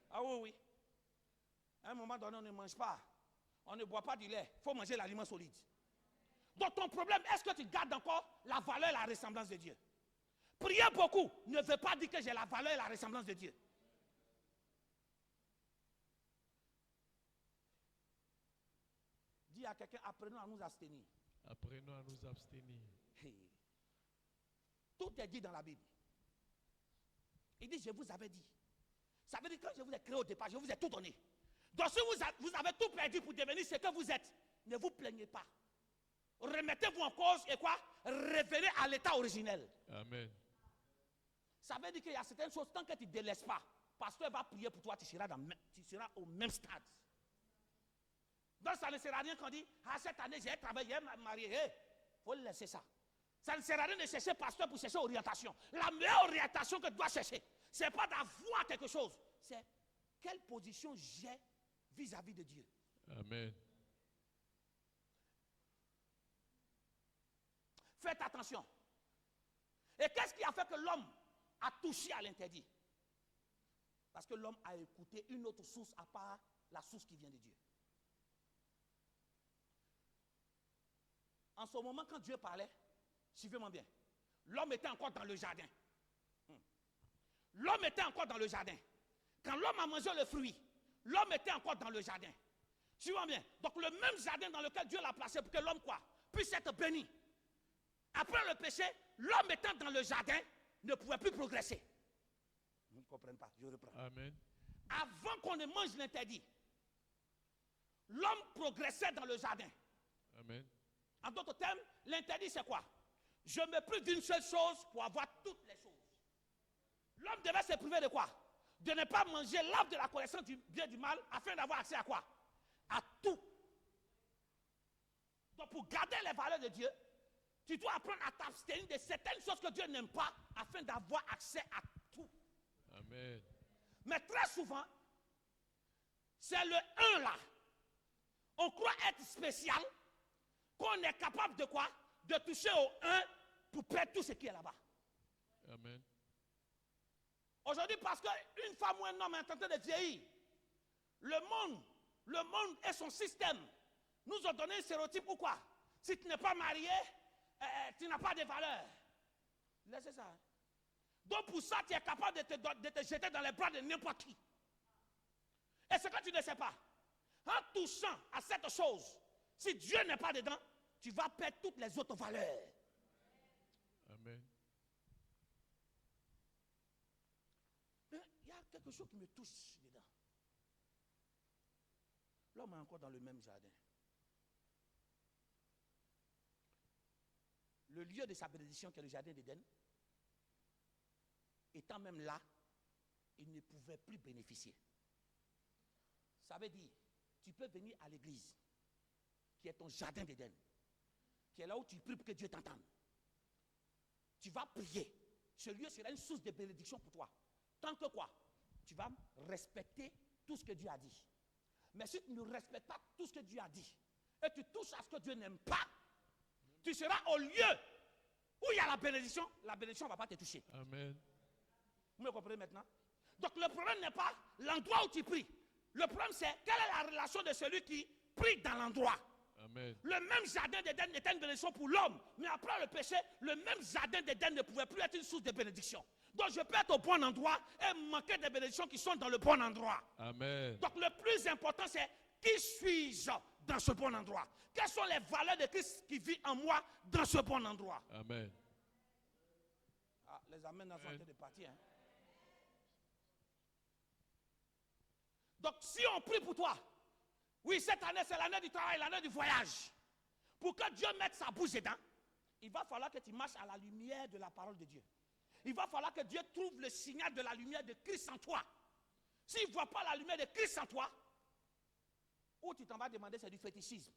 Ah oui, oui. À un moment donné, on ne mange pas. On ne boit pas du lait. Il faut manger l'aliment solide. Donc ton problème, est-ce que tu gardes encore la valeur et la ressemblance de Dieu? Prier beaucoup ne veut pas dire que j'ai la valeur et la ressemblance de Dieu. Dis à quelqu'un, apprenons à nous abstenir. Apprenons à nous abstenir. Tout est dit dans la Bible. Il dit, je vous avais dit. Ça veut dire que je vous ai créé au départ, je vous ai tout donné. Donc si vous avez tout perdu pour devenir ce que vous êtes, ne vous plaignez pas. Remettez-vous en cause et quoi? Revenez à l'état originel. Amen. Ça veut dire qu'il y a certaines choses, tant que tu ne délaisses pas, pasteur va prier pour toi, tu seras au même stade. Donc ça ne sert à rien qu'on dit, cette année j'ai travaillé, j'ai marié. Il faut laisser ça. Ça ne sert à rien de chercher pasteur pour chercher orientation. La meilleure orientation que tu dois chercher, ce n'est pas d'avoir quelque chose, c'est quelle position j'ai vis-à-vis de Dieu. Amen. Faites attention. Et qu'est-ce qui a fait que l'homme a touché à l'interdit? Parce que l'homme a écouté une autre source à part la source qui vient de Dieu. En ce moment, quand Dieu parlait, suivez-moi bien, l'homme était encore dans le jardin. L'homme était encore dans le jardin. Quand l'homme a mangé le fruit, l'homme était encore dans le jardin. Tu vois bien? Donc le même jardin dans lequel Dieu l'a placé pour que l'homme quoi? Puisse être béni. Après le péché, l'homme étant dans le jardin ne pouvait plus progresser. Vous ne comprenez pas, je reprends. Amen. Avant qu'on ne mange l'interdit, l'homme progressait dans le jardin. Amen. En d'autres termes, l'interdit c'est quoi? Je me prive d'une seule chose pour avoir toutes les choses. L'homme devait se priver de quoi? De ne pas manger l'arbre de la connaissance du bien et du mal afin d'avoir accès à quoi? À tout. Donc pour garder les valeurs de Dieu, tu dois apprendre à t'abstenir de certaines choses que Dieu n'aime pas afin d'avoir accès à tout. Amen. Mais très souvent, c'est le 1 là. On croit être spécial, qu'on est capable de quoi? De toucher au 1 pour perdre tout ce qui est là-bas. Amen. Aujourd'hui, parce qu'une femme ou un homme est en train de vieillir, le monde et son système nous ont donné un stéréotype ou quoi? Si tu n'es pas marié, tu n'as pas de valeur. Laissez ça. Donc pour ça, tu es capable de te jeter dans les bras de n'importe qui. Et ce que tu ne sais pas, en touchant à cette chose, si Dieu n'est pas dedans, tu vas perdre toutes les autres valeurs. Amen. Mais il y a quelque chose qui me touche dedans. L'homme est encore dans le même jardin. Le lieu de sa bénédiction qui est le jardin d'Éden, étant même là, il ne pouvait plus bénéficier. Ça veut dire, tu peux venir à l'église, qui est ton jardin d'Éden, qui est là où tu pries pour que Dieu t'entende. Tu vas prier. Ce lieu sera une source de bénédiction pour toi. Tant que quoi? Tu vas respecter tout ce que Dieu a dit. Mais si tu ne respectes pas tout ce que Dieu a dit, et tu touches à ce que Dieu n'aime pas, tu seras au lieu où il y a la bénédiction ne va pas te toucher. Amen. Vous me comprenez maintenant? Donc le problème n'est pas l'endroit où tu pries. Le problème c'est quelle est la relation de celui qui prie dans l'endroit. Amen. Le même jardin d'Éden était une bénédiction pour l'homme. Mais après le péché, le même jardin d'Éden ne pouvait plus être une source de bénédiction. Donc je peux être au bon endroit et manquer des bénédictions qui sont dans le bon endroit. Amen. Donc le plus important c'est qui suis-je dans ce bon endroit? Quelles sont les valeurs de Christ qui vit en moi dans ce bon endroit? Amen. Ah, les amens sont en train de partir. Hein? Donc si on prie pour toi, oui, cette année c'est l'année du travail, l'année du voyage. Pour que Dieu mette sa bouche dedans, il va falloir que tu marches à la lumière de la parole de Dieu. Il va falloir que Dieu trouve le signal de la lumière de Christ en toi. S'il ne voit pas la lumière de Christ en toi, où tu t'en vas demander, c'est du fétichisme.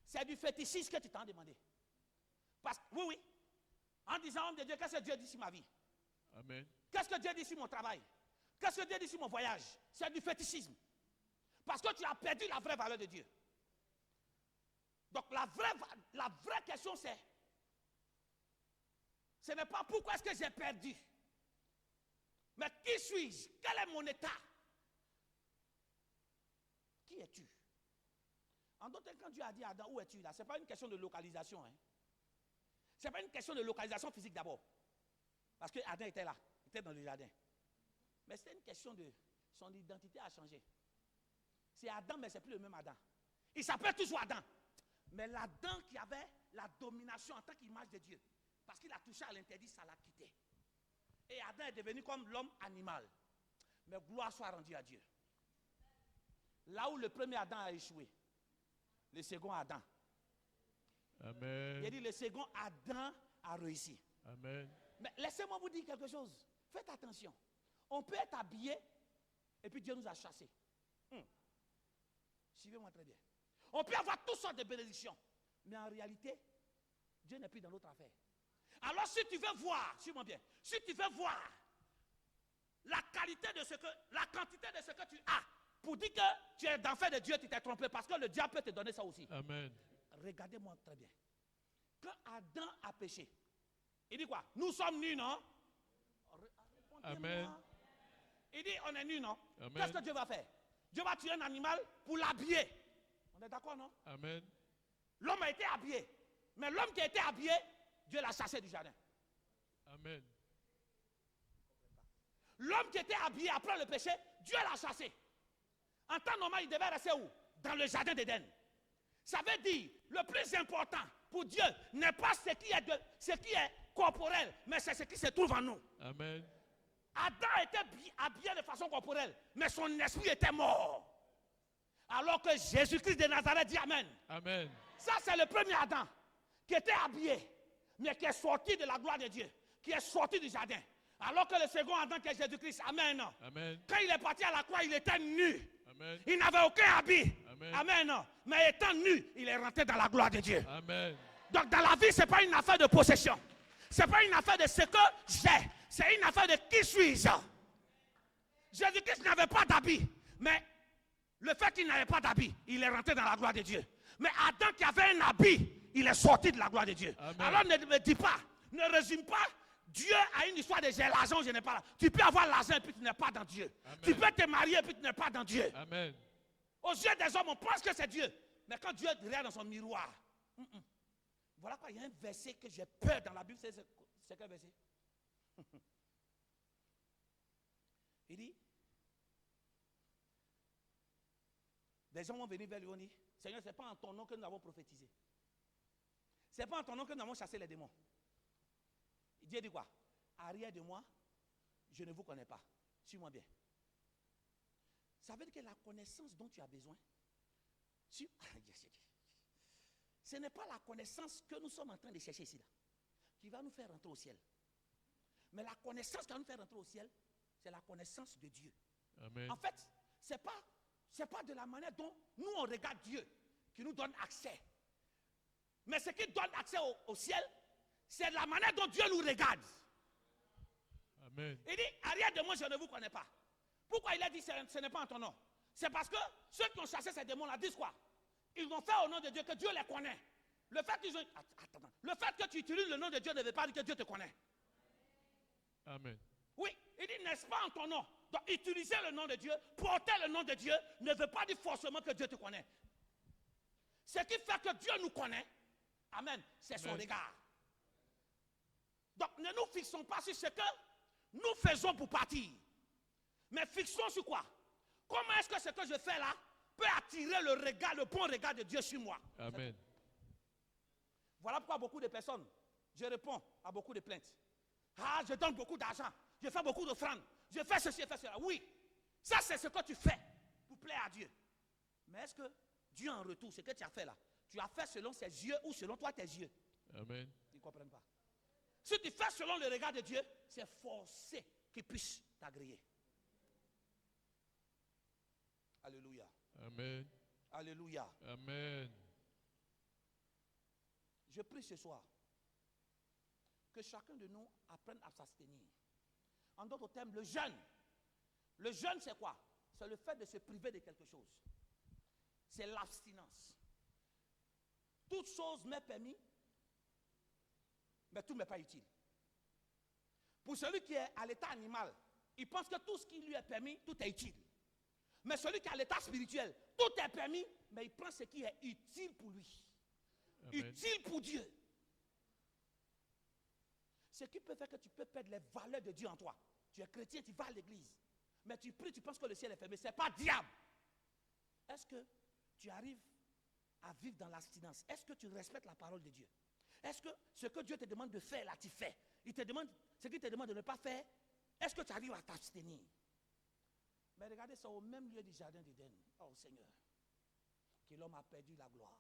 C'est du fétichisme que tu t'en demandé. Parce que, oui, en disant, homme de Dieu, qu'est-ce que Dieu dit sur ma vie? Amen. Qu'est-ce que Dieu dit sur mon travail? Qu'est-ce que Dieu dit sur mon voyage? C'est du fétichisme. Parce que tu as perdu la vraie valeur de Dieu. Donc la vraie question c'est, ce n'est pas pourquoi est-ce que j'ai perdu, mais qui suis-je? Quel est mon état? Qui es-tu? En d'autres temps, quand Dieu a dit à Adam, où es-tu là? Ce n'est pas une question de localisation. Hein? Ce n'est pas une question de localisation physique d'abord. Parce que Adam était là, il était dans le jardin. Mais c'est une question de son identité a changé. C'est Adam, mais ce n'est plus le même Adam. Il s'appelle toujours Adam. Mais l'Adam qui avait la domination en tant qu'image de Dieu, parce qu'il a touché à l'interdit, ça l'a quitté. Et Adam est devenu comme l'homme animal. Mais gloire soit rendue à Dieu. Là où le premier Adam a échoué, le second Adam. Amen. Il a dit le second Adam a réussi. Amen. Mais laissez-moi vous dire quelque chose. Faites attention. On peut être habillé et puis Dieu nous a chassés. Suivez-moi très bien. On peut avoir toutes sortes de bénédictions. Mais en réalité, Dieu n'est plus dans notre affaire. Alors si tu veux voir, suis-moi bien, si tu veux voir la qualité de ce que, la quantité de ce que tu as, pour dire que tu es d'enfant de Dieu, tu t'es trompé, parce que le diable peut te donner ça aussi. Amen. Regardez-moi très bien. Quand Adam a péché, il dit quoi? Nous sommes nus, non? Amen. Il dit on est nus, non? Amen. Qu'est-ce que Dieu va faire? Dieu va tuer un animal pour l'habiller. On est d'accord, non? Amen. L'homme a été habillé. Mais l'homme qui a été habillé, Dieu l'a chassé du jardin. Amen. L'homme qui était habillé après le péché, Dieu l'a chassé. En temps normal, il devait rester où? Dans le jardin d'Éden. Ça veut dire, le plus important pour Dieu n'est pas ce qui est corporel, mais c'est ce qui se trouve en nous. Amen. Adam était habillé de façon corporelle, mais son esprit était mort. Alors que Jésus-Christ de Nazareth dit Amen. Amen. Ça, c'est le premier Adam qui était habillé, mais qui est sorti de la gloire de Dieu, qui est sorti du jardin. Alors que le second Adam qui est Jésus-Christ, Amen. Amen. Quand il est parti à la croix, il était nu. Amen. Il n'avait aucun habit. Amen. Amen. Mais étant nu, il est rentré dans la gloire de Dieu. Amen. Donc dans la vie, ce n'est pas une affaire de possession. Ce n'est pas une affaire de ce que j'ai. C'est une affaire de qui suis-je. Jésus-Christ n'avait pas d'habit. Mais le fait qu'il n'avait pas d'habit, il est rentré dans la gloire de Dieu. Mais Adam qui avait un habit, il est sorti de la gloire de Dieu. Amen. Alors ne me dis pas, ne résume pas Dieu à une histoire de j'ai l'argent, je n'ai pas. Tu peux avoir l'argent et puis tu n'es pas dans Dieu. Amen. Tu peux te marier et puis tu n'es pas dans Dieu. Amen. Aux yeux des hommes, on pense que c'est Dieu. Mais quand Dieu regarde dans son miroir, voilà quoi, il y a un verset que j'ai peur dans la Bible. C'est quel verset? Il dit, des gens vont venir vers lui et dire, Seigneur, ce n'est pas en ton nom que nous avons prophétisé. Ce n'est pas en ton nom que nous avons chassé les démons. Dieu dit quoi? Arrière de moi, je ne vous connais pas. Suis-moi bien. Ça veut dire que la connaissance dont tu as besoin, ce n'est pas la connaissance que nous sommes en train de chercher ici, là, qui va nous faire rentrer au ciel. Mais la connaissance qui va nous faire rentrer au ciel, c'est la connaissance de Dieu. Amen. En fait, ce n'est pas de la manière dont nous on regarde Dieu qui nous donne accès. Mais ce qui donne accès au ciel, c'est la manière dont Dieu nous regarde. Amen. Il dit, arrière de moi, je ne vous connais pas. Pourquoi il a dit, ce n'est pas en ton nom? C'est parce que ceux qui ont chassé ces démons-là disent quoi? Ils ont fait au nom de Dieu que Dieu les connaît. Le fait que tu utilises le nom de Dieu ne veut pas dire que Dieu te connaît. Amen. Oui, il dit, n'est-ce pas en ton nom? Donc, utiliser le nom de Dieu, porter le nom de Dieu, ne veut pas dire forcément que Dieu te connaît. Ce qui fait que Dieu nous connaît, amen, c'est son regard. Donc, ne nous fixons pas sur ce que nous faisons pour partir. Mais fixons sur quoi? Comment est-ce que ce que je fais là peut attirer le regard, le bon regard de Dieu sur moi? Amen. Voilà pourquoi beaucoup de personnes, je réponds à beaucoup de plaintes. Ah, je donne beaucoup d'argent, je fais beaucoup d'offrandes, je fais ceci, je fais cela. Oui, ça c'est ce que tu fais pour plaire à Dieu. Mais est-ce que Dieu en retour, ce que tu as fait là, tu as fait selon ses yeux ou selon toi tes yeux? Amen. Ils ne comprennent pas. Si tu fais selon le regard de Dieu, c'est forcé qu'il puisse t'agréer. Alléluia. Amen. Alléluia. Amen. Je prie ce soir que chacun de nous apprenne à s'abstenir. En d'autres termes, le jeûne. Le jeûne, c'est quoi? C'est le fait de se priver de quelque chose. C'est l'abstinence. Toute chose m'est permise, mais tout ne m'est pas utile. Pour celui qui est à l'état animal, il pense que tout ce qui lui est permis, tout est utile. Mais celui qui est à l'état spirituel, tout est permis, mais il prend ce qui est utile pour lui. Amen. Utile pour Dieu. Ce qui peut faire que tu peux perdre les valeurs de Dieu en toi. Tu es chrétien, tu vas à l'église, mais tu pries, tu penses que le ciel est fermé. Ce n'est pas diable. Est-ce que tu arrives à vivre dans l'abstinence? Est-ce que tu respectes la parole de Dieu? Est-ce que ce que Dieu te demande de faire, là, tu fais? Il te demande, ce qu'il te demande de ne pas faire, est-ce que tu arrives à t'abstenir? Mais regardez ça au même lieu du jardin d'Éden. Oh Seigneur, que l'homme a perdu la gloire.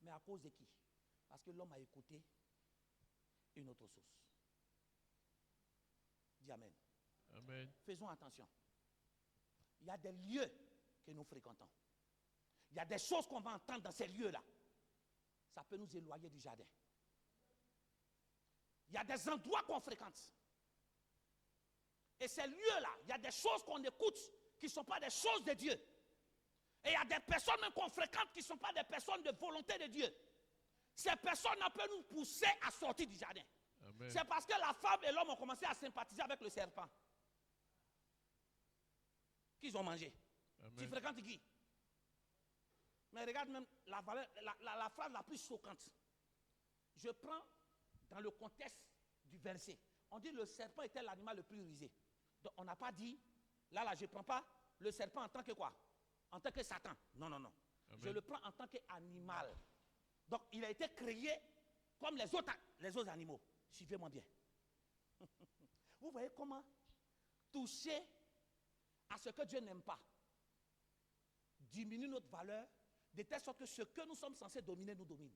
Mais à cause de qui? Parce que l'homme a écouté une autre source. Dis Amen. Amen. Faisons attention. Il y a des lieux que nous fréquentons. Il y a des choses qu'on va entendre dans ces lieux-là. Ça peut nous éloigner du jardin. Il y a des endroits qu'on fréquente. Et ces lieux-là, il y a des choses qu'on écoute qui ne sont pas des choses de Dieu. Et il y a des personnes même qu'on fréquente qui ne sont pas des personnes de volonté de Dieu. Ces personnes-là peuvent nous pousser à sortir du jardin. Amen. C'est parce que la femme et l'homme ont commencé à sympathiser avec le serpent. Qu'ils ont mangé. Amen. Tu fréquentes qui? Mais regarde même la phrase la plus choquante. Je prends dans le contexte du verset. On dit le serpent était l'animal le plus rusé. Donc on n'a pas dit, là je ne prends pas le serpent en tant que quoi? En tant que Satan. Non, non, non. Amen. Je le prends en tant qu'animal. Donc, il a été créé comme les autres animaux. Suivez-moi bien. Vous voyez comment toucher à ce que Dieu n'aime pas diminue notre valeur de telle sorte que ce que nous sommes censés dominer nous domine.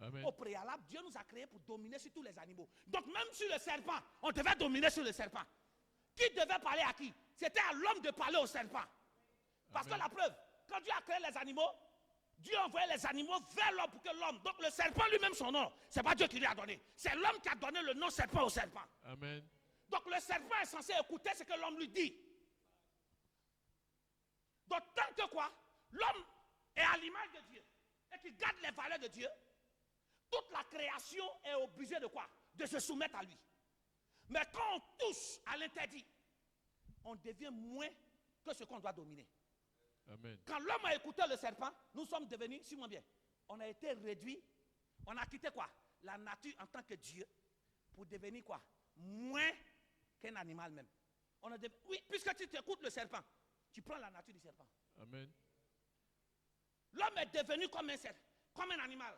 Amen. Au préalable, Dieu nous a créés pour dominer sur tous les animaux. Donc même sur le serpent, on devait dominer sur le serpent. Qui devait parler à qui? C'était à l'homme de parler au serpent. Parce Amen. que la preuve, quand Dieu a créé les animaux, Dieu a envoyé les animaux vers l'homme pour que l'homme... Donc le serpent lui-même, son nom, ce n'est pas Dieu qui lui a donné. C'est l'homme qui a donné le nom serpent au serpent. Amen. Donc le serpent est censé écouter ce que l'homme lui dit. Donc tant que quoi, l'homme est à l'image de Dieu et qu'il garde les valeurs de Dieu, toute la création est obligée de quoi? De se soumettre à lui. Mais quand on touche à l'interdit, on devient moins que ce qu'on doit dominer. Amen. Quand l'homme a écouté le serpent, nous sommes devenus, suis-moi bien, on a été réduits, on a quitté quoi? La nature en tant que Dieu pour devenir quoi? Moins qu'un animal même. Oui, puisque tu écoutes le serpent, tu prends la nature du serpent. Amen. L'homme est devenu comme un animal.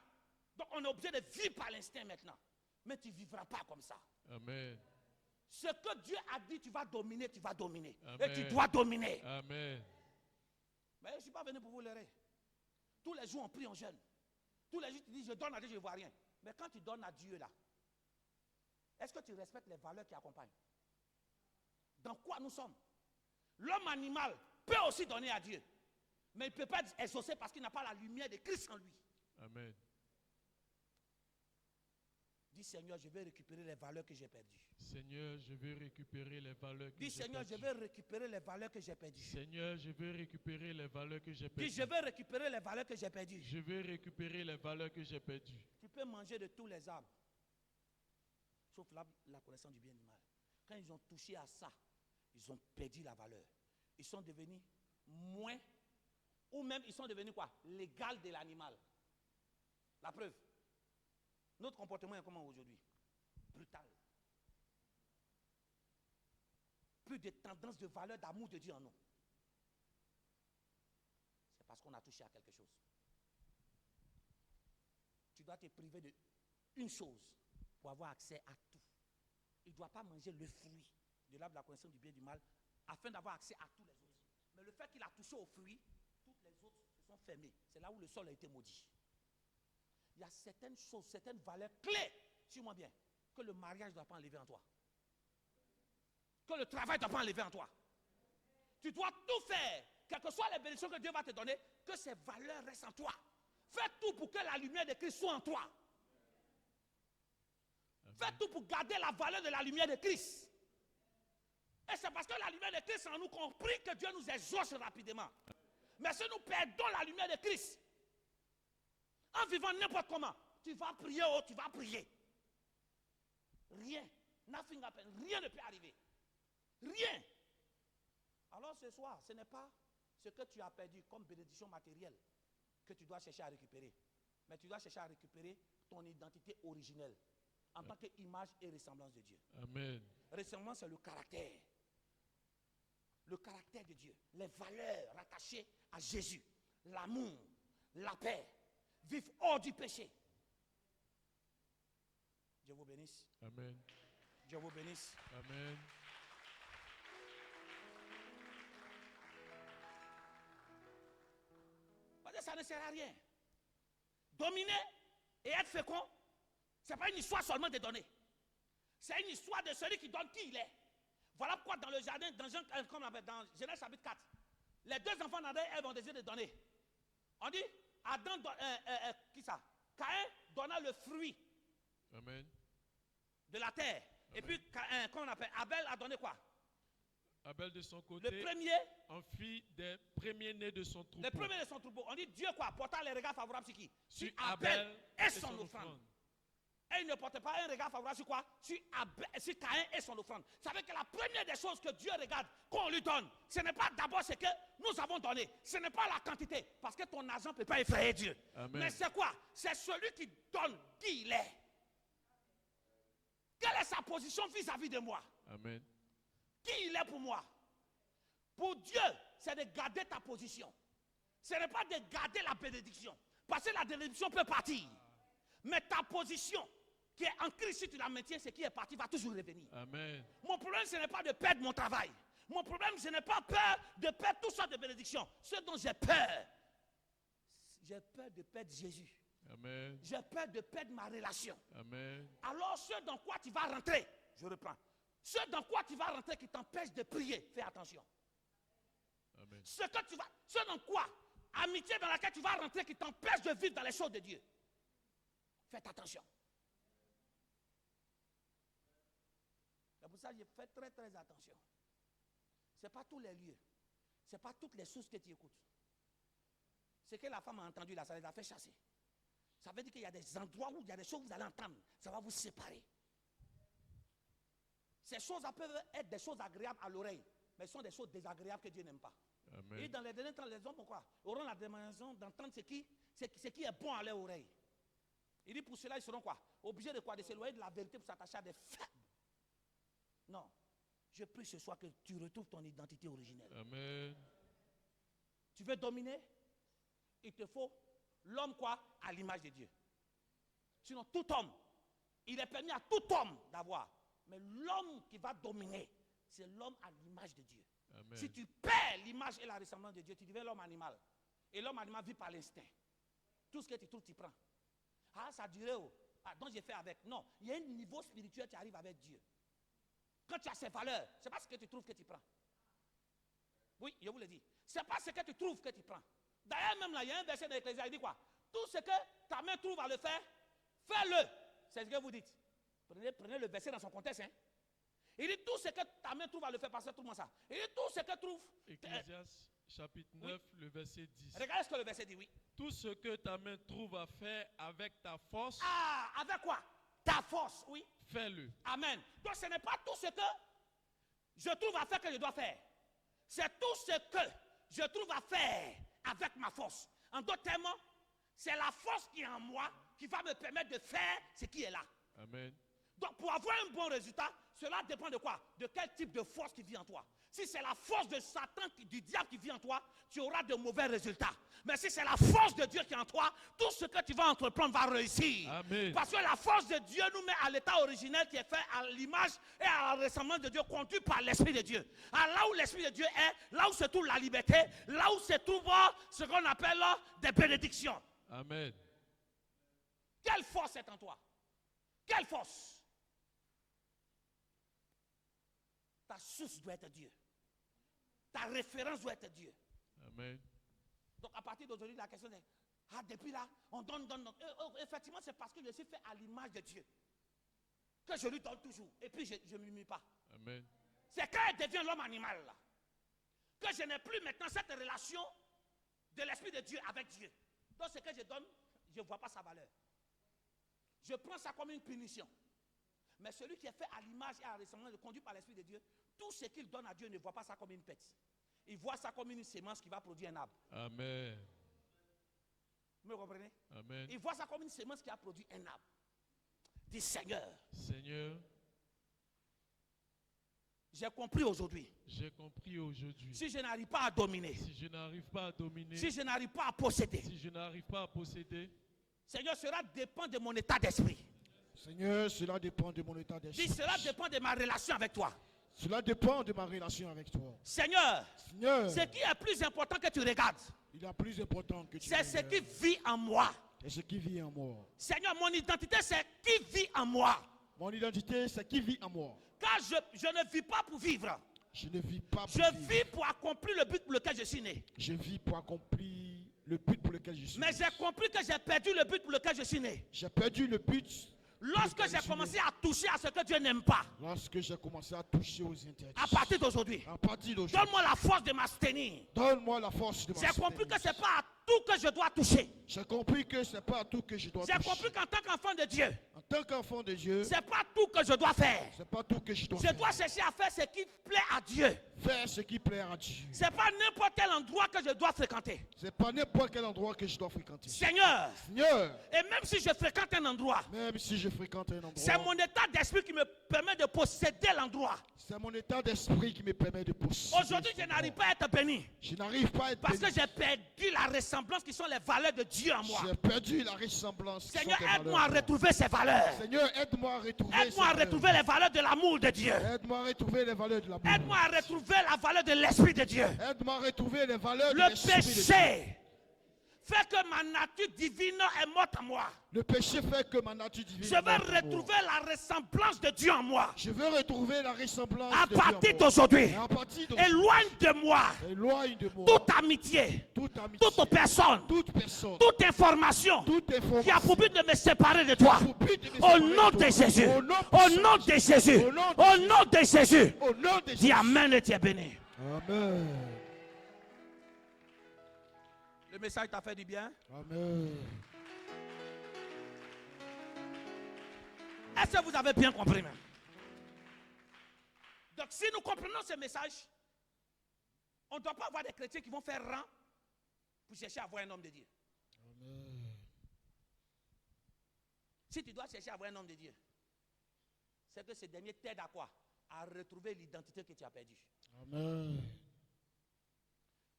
Donc on est obligé de vivre par l'instinct maintenant. Mais tu ne vivras pas comme ça. Amen. Ce que Dieu a dit, tu vas dominer, tu vas dominer. Amen. Et tu dois dominer. Amen. Mais je ne suis pas venu pour vous leurrer. Tous les jours, on prie, on jeûne. Tous les jours, tu dis, je donne à Dieu, je ne vois rien. Mais quand tu donnes à Dieu là, est-ce que tu respectes les valeurs qui accompagnent? Dans quoi nous sommes? L'homme animal peut aussi donner à Dieu. Mais il ne peut pas exaucer parce qu'il n'a pas la lumière de Christ en lui. Amen. Dis Seigneur, je vais récupérer les valeurs que j'ai perdues. Seigneur, je veux récupérer les valeurs que Dis j'ai Seigneur, perdues. je vais récupérer les valeurs que j'ai perdues. Seigneur, je veux récupérer les valeurs que j'ai Dis perdues. je vais récupérer les valeurs que j'ai perdues. Je veux récupérer les valeurs que j'ai perdues. Tu peux manger de tous les arbres, sauf la connaissance du bien et du mal. Quand ils ont touché à ça, ils ont perdu la valeur. Ils sont devenus moins, ou même ils sont devenus quoi? L'égal de l'animal. La preuve. Notre comportement est comment aujourd'hui? Brutal. Plus de tendance de valeur, d'amour de Dieu en nous. C'est parce qu'on a touché à quelque chose. Tu dois te priver de une chose pour avoir accès à tout. Il ne doit pas manger le fruit de l'arbre de la connaissance du bien et du mal afin d'avoir accès à tous les autres. Mais le fait qu'il a touché au fruit, toutes les autres se sont fermées. C'est là où le sol a été maudit. Il y a certaines choses, certaines valeurs clés, suis-moi bien, que le mariage ne doit pas enlever en toi. Que le travail ne doit pas enlever en toi. Tu dois tout faire, quelles que soient les bénédictions que Dieu va te donner, que ces valeurs restent en toi. Fais tout pour que la lumière de Christ soit en toi. Amen. Fais tout pour garder la valeur de la lumière de Christ. Et c'est parce que la lumière de Christ est en nous qu'on prie que Dieu nous exauce rapidement. Mais si nous perdons la lumière de Christ, en vivant n'importe comment, tu vas prier, oh, tu vas prier. Rien, nothing happen, rien ne peut arriver. Rien. Alors ce soir, ce n'est pas ce que tu as perdu comme bénédiction matérielle que tu dois chercher à récupérer. Mais tu dois chercher à récupérer ton identité originelle en tant qu'image et ressemblance de Dieu. Amen. Ressemblance, c'est le caractère. Le caractère de Dieu. Les valeurs rattachées à Jésus. L'amour, la paix. Vivre hors du péché. Dieu vous bénisse. Amen. Dieu vous bénisse. Amen. Parce que ça ne sert à rien. Dominer et être fécond, ce n'est pas une histoire seulement de donner. C'est une histoire de celui qui donne qui il est. Voilà pourquoi dans le jardin, dans Genèse chapitre 4, les deux enfants d'Adam et Ève ont désiré de donner. On dit, Adam, qui ça? Caïn donna le fruit Amen. de la terre. Amen. Et puis, comment on appelle? Abel a donné quoi? Abel de son côté Le premier, en fit des premiers-nés de son troupeau. le premier de son troupeau. On dit Dieu quoi? Portant les regards favorables sur qui? Sur Abel et son offrande. Et il ne portait pas un regard favorable sur quoi? Sur Caïn et son offrande. Ça veut dire que la première des choses que Dieu regarde, qu'on lui donne, ce n'est pas d'abord ce que nous avons donné. Ce n'est pas la quantité. Parce que ton argent ne peut pas effrayer Dieu. Amen. Mais c'est quoi? C'est celui qui donne qui il est. Quelle est sa position vis-à-vis de moi? Amen. Qui il est pour moi? Pour Dieu, c'est de garder ta position. Ce n'est pas de garder la bénédiction. Parce que la bénédiction peut partir. Mais ta position qui est en Christ, si tu la maintiens, ce qui est parti va toujours revenir. Amen. Mon problème, ce n'est pas de perdre mon travail. Mon problème, ce n'est pas peur de perdre toutes sortes de bénédictions. Ce dont j'ai peur de perdre Jésus. Amen. J'ai peur de perdre ma relation. Amen. Alors, ce dans quoi tu vas rentrer, je reprends. Ce dans quoi tu vas rentrer qui t'empêche de prier, fais attention. Amen. Ce dans quoi, amitié dans laquelle tu vas rentrer qui t'empêche de vivre dans les choses de Dieu, faites attention. C'est pour ça que je fais très très attention. Ce n'est pas tous les lieux. Ce n'est pas toutes les sources que tu écoutes. Ce que la femme a entendu là, ça les a fait chasser. Ça veut dire qu'il y a des endroits où il y a des choses que vous allez entendre. Ça va vous séparer. Ces choses peuvent être des choses agréables à l'oreille, mais ce sont des choses désagréables que Dieu n'aime pas. Amen. Et dans les derniers temps, les hommes auront la demande d'entendre ce qui est bon à leur oreille. Il dit pour cela, ils seront quoi? Obligés de quoi? De s'éloigner de la vérité pour s'attacher à des faits. Non. Je prie ce soir que tu retrouves ton identité originelle. Amen. Tu veux dominer? Il te faut l'homme quoi? À l'image de Dieu. Sinon, tout homme, il est permis à tout homme d'avoir. Mais l'homme qui va dominer, c'est l'homme à l'image de Dieu. Amen. Si tu perds l'image et la ressemblance de Dieu, tu deviens l'homme animal. Et l'homme animal vit par l'instinct. Tout ce que tu trouves, tu prends. Ah, ça a duré. Donc j'ai fait avec. Non, il y a un niveau spirituel qui arrive avec Dieu. Quand tu as ces valeurs, c'est pas ce que tu trouves que tu prends. Oui, je vous le dis. C'est pas ce que tu trouves que tu prends. D'ailleurs, même là, il y a un verset de l'Ecclésiaste, il dit quoi? Tout ce que ta main trouve à le faire, fais-le. C'est ce que vous dites. Prenez le verset dans son contexte. Hein. Il dit tout ce que ta main trouve à le faire, parce que tout le monde ça. Il dit tout ce que trouve. Ecclésiaste chapitre 9, oui. Le verset 10. Regardez ce que le verset dit, oui. Tout ce que ta main trouve à faire avec ta force. Ah, avec quoi? Ta force, oui. Fais-le. Amen. Donc ce n'est pas tout ce que je trouve à faire que je dois faire. C'est tout ce que je trouve à faire avec ma force. En d'autres termes, c'est la force qui est en moi qui va me permettre de faire ce qui est là. Amen. Donc pour avoir un bon résultat, cela dépend de quoi? De quel type de force qui vit en toi. Si c'est la force de Satan, du diable qui vit en toi, tu auras de mauvais résultats. Mais si c'est la force de Dieu qui est en toi, tout ce que tu vas entreprendre va réussir. Amen. Parce que la force de Dieu nous met à l'état originel qui est fait à l'image et à la ressemblance de Dieu, conduit par l'Esprit de Dieu. Alors là où l'Esprit de Dieu est, là où se trouve la liberté, là où se trouve ce qu'on appelle des bénédictions. Amen. Quelle force est en toi? Quelle force? Ta source doit être Dieu. Ta référence doit être Dieu. Amen. Donc à partir d'aujourd'hui, la question est, depuis là, on donne. Effectivement, c'est parce que je suis fait à l'image de Dieu que je lui donne toujours. Et puis je ne m'humilie pas. Amen. C'est quand elle devient l'homme animal là, que je n'ai plus maintenant cette relation de l'Esprit de Dieu avec Dieu. Donc ce que je donne, je ne vois pas sa valeur. Je prends ça comme une punition. Mais celui qui est fait à l'image et à la ressemblance, conduit par l'Esprit de Dieu, tout ce qu'il donne à Dieu ne voit pas ça comme une pète. Il voit ça comme une sémence qui va produire un arbre. Amen. Vous me comprenez? Amen. Il voit ça comme une sémence qui a produit un arbre. Dis Seigneur. Seigneur. J'ai compris aujourd'hui. J'ai compris aujourd'hui. Si je n'arrive pas à dominer. Si je n'arrive pas à dominer. Si je n'arrive pas à posséder. Si je n'arrive pas à posséder. Seigneur, cela dépend de mon état d'esprit. Seigneur, cela dépend de mon état d'esprit. Dis, cela dépend de ma relation avec toi. Cela dépend de ma relation avec toi. Seigneur, Seigneur, ce qui est plus important que tu regardes, il est plus important que tu c'est ce regardes. qui vit en moi. C'est ce qui vit en moi. Seigneur, mon identité, c'est qui vit en moi. Mon identité, c'est qui vit en moi. Car je ne vis pas pour vivre. Je ne vis pas pour Je vivre. vis pour accomplir le but pour lequel je suis né. Je vis pour accomplir le but pour lequel je suis Mais né. j'ai compris que j'ai perdu le but pour lequel je suis né. J'ai perdu le but. Lorsque j'ai commencé à toucher à ce que Dieu n'aime pas. Lorsque j'ai commencé à toucher aux interdits. À partir d'aujourd'hui. À partir d'aujourd'hui. Donne-moi la force de m'abstenir. Donne-moi la force de J'ai compris m'abstenir. que ce n'est pas à tout que je dois toucher. J'ai compris que ce n'est pas à tout que je dois J'ai toucher. compris qu'en tant qu'enfant de Dieu, En tant qu'enfant de Dieu, c'est pas tout que je dois faire. c'est pas tout que je dois Je dois faire. chercher à faire ce qui plaît à Dieu. Faire ce qui plaît à Dieu. C'est pas n'importe quel endroit que je dois fréquenter. C'est pas n'importe quel endroit que je dois fréquenter. Seigneur, Seigneur, et même si je fréquente un endroit, même si je fréquente un c'est endroit, mon état d'esprit qui me permet de posséder l'endroit. c'est mon état d'esprit qui me permet de posséder. Aujourd'hui, je n'arrive pas à être béni. Je n'arrive pas à être Parce que béni. j'ai perdu la ressemblance qui sont les valeurs de Dieu en moi. J'ai perdu la ressemblance. qui Seigneur, sont des aide-moi à valeurs. retrouver ces valeurs. Seigneur, aide-moi à retrouver. Aide-moi à ces valeurs. retrouver les valeurs de l'amour de Dieu. Aide-moi à retrouver les valeurs de l'amour. Aide-moi à retrouver la valeur de l'Esprit de Dieu. Aide-moi à retrouver les valeurs de Le l'esprit de Dieu. péché fait que ma nature divine est morte en moi. Le péché fait que ma nature divine. Je est veux morte en moi. retrouver la ressemblance de Dieu en moi. Je veux retrouver la ressemblance À de Dieu en partir moi. d'aujourd'hui, Et à partir d'aujourd'hui, éloigne de moi éloigne de moi toute amitié, toute amitié, toute personne, toute personne, toute information toute qui a information pour but de me séparer de toi. pour but de me Au séparer nom de de toi. Jésus. Au nom Au nom de Jésus. Au nom de Au Jésus. nom de Jésus. Au nom de Dis Jésus. Amen et tu es béni. Amen. Le message t'a fait du bien? Amen. Est-ce que vous avez bien compris même? Donc si nous comprenons ce message, on ne doit pas avoir des chrétiens qui vont faire rang pour chercher à voir un homme de Dieu. Amen. Si tu dois chercher à voir un homme de Dieu, c'est que ce dernier t'aide à quoi? À retrouver l'identité que tu as perdue. Amen.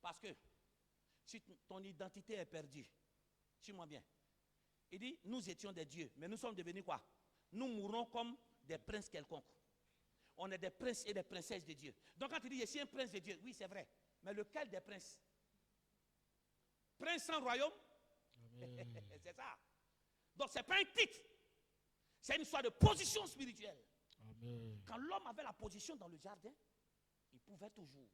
Parce que si ton identité est perdue, suis-moi bien. Il dit, nous étions des dieux, mais nous sommes devenus quoi? Nous mourrons comme des princes quelconques. On est des princes et des princesses de Dieu. Donc quand tu dis, je suis un prince de Dieu, oui c'est vrai. Mais lequel des princes? Prince sans royaume? C'est ça. Donc ce n'est pas un titre. C'est une histoire de position spirituelle. Amen. Quand l'homme avait la position dans le jardin, il pouvait toujours.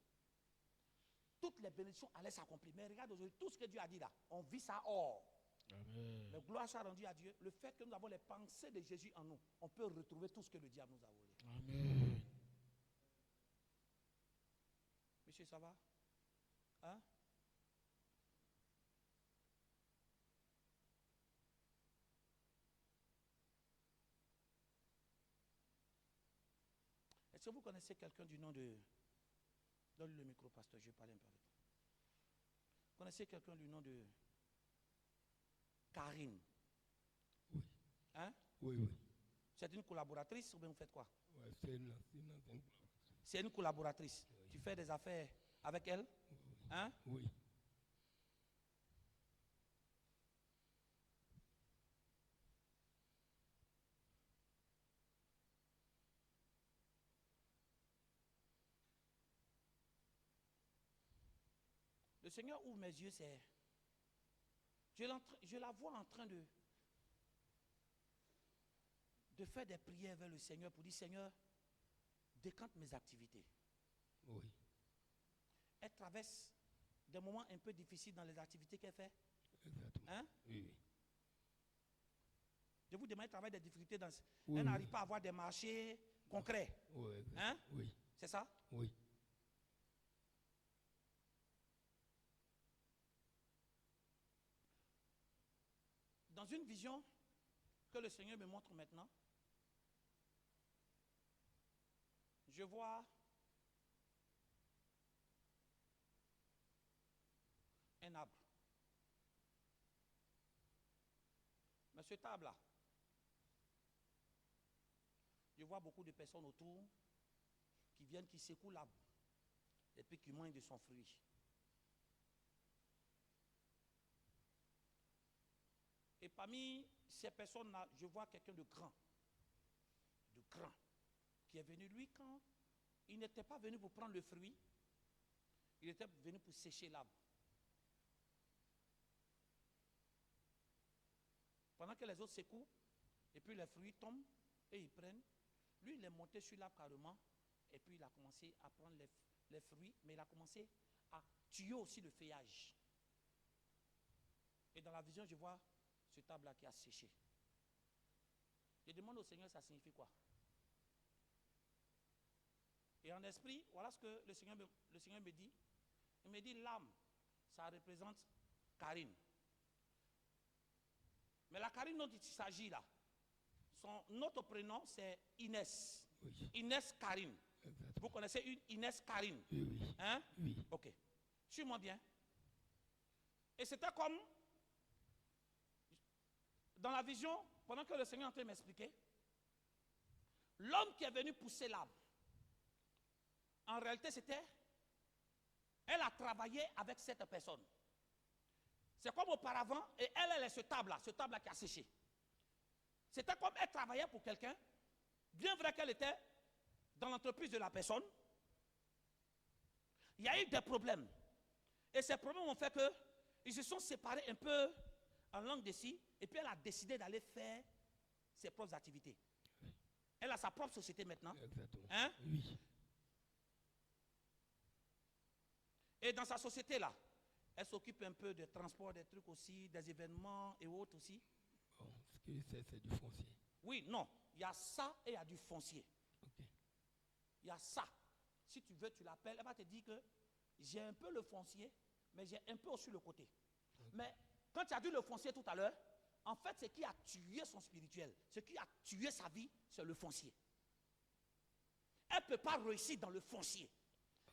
Toutes les bénédictions allaient s'accomplir. Mais regarde aujourd'hui, tout ce que Dieu a dit là, on vit ça hors. Amen. Mais gloire soit rendue à Dieu. Le fait que nous avons les pensées de Jésus en nous, on peut retrouver tout ce que le diable nous a volé. Amen. Monsieur, ça va? Hein? Est-ce que vous connaissez quelqu'un du nom de... Donne le micro, pasteur, je vais parler un peu avec toi. Vous connaissez quelqu'un du nom de... Karine? Oui. Hein? Oui, oui. C'est une collaboratrice ou bien vous faites quoi? Ouais, c'est une ancienne collaboratrice. C'est une collaboratrice. Oui. Tu fais des affaires avec elle? Hein? Oui. Le Seigneur ouvre mes yeux, c'est... Je la vois en train de faire des prières vers le Seigneur pour dire, Seigneur, décante mes activités. Oui. Elle traverse des moments un peu difficiles dans les activités qu'elle fait. Exactement. Hein? Oui. Je vous demande, elle travaille des difficultés dans... Oui, elle n'arrive oui. pas à avoir des marchés concrets. Oui, exact. Hein? Oui. C'est ça? Oui. Dans une vision que le Seigneur me montre maintenant, je vois un arbre. Mais ce arbre-là, je vois beaucoup de personnes autour qui viennent, qui secouent l'arbre et puis qui mangent de son fruit. Et parmi ces personnes-là, je vois quelqu'un de grand, qui est venu, lui, quand il n'était pas venu pour prendre le fruit, il était venu pour sécher l'arbre. Pendant que les autres secouent, et puis les fruits tombent, et ils prennent, lui, il est monté sur l'arbre carrément, et puis il a commencé à prendre les fruits, mais il a commencé à tuer aussi le feuillage. Et dans la vision, je vois ce table-là qui a séché. Je demande au Seigneur, ça signifie quoi? Et en esprit, voilà ce que le Seigneur me dit. Il me dit, l'âme, ça représente Karine. Mais la Karine dont il s'agit là, Son autre prénom, c'est Inès. Oui. Inès Karine. Exactement. Vous connaissez une Inès Karine? Oui, oui. Hein? Oui. Ok. Suis-moi bien. Et c'était comme, dans la vision, pendant que le Seigneur est en train de m'expliquer, l'homme qui est venu pousser l'arbre, en réalité, c'était, elle a travaillé avec cette personne. C'est comme auparavant, et elle est ce table-là qui a séché. C'était comme elle travaillait pour quelqu'un, bien vrai qu'elle était dans l'entreprise de la personne. Il y a eu des problèmes. Et ces problèmes ont fait qu'ils se sont séparés un peu en langue de scie, et puis elle a décidé d'aller faire ses propres activités. Elle a sa propre société maintenant. Exactement. Hein? Oui. Et dans sa société-là, elle s'occupe un peu de transport, des trucs aussi, des événements et autres aussi. Bon, ce que c'est du foncier. Oui, non, il y a ça et il y a du foncier. Ok. Il y a ça. Si tu veux, tu l'appelles, elle va te dire que j'ai un peu le foncier, mais j'ai un peu aussi le côté. Mais quand tu as dit le foncier tout à l'heure, en fait, ce qui a tué son spirituel, ce qui a tué sa vie, c'est le foncier. Elle ne peut pas réussir dans le foncier.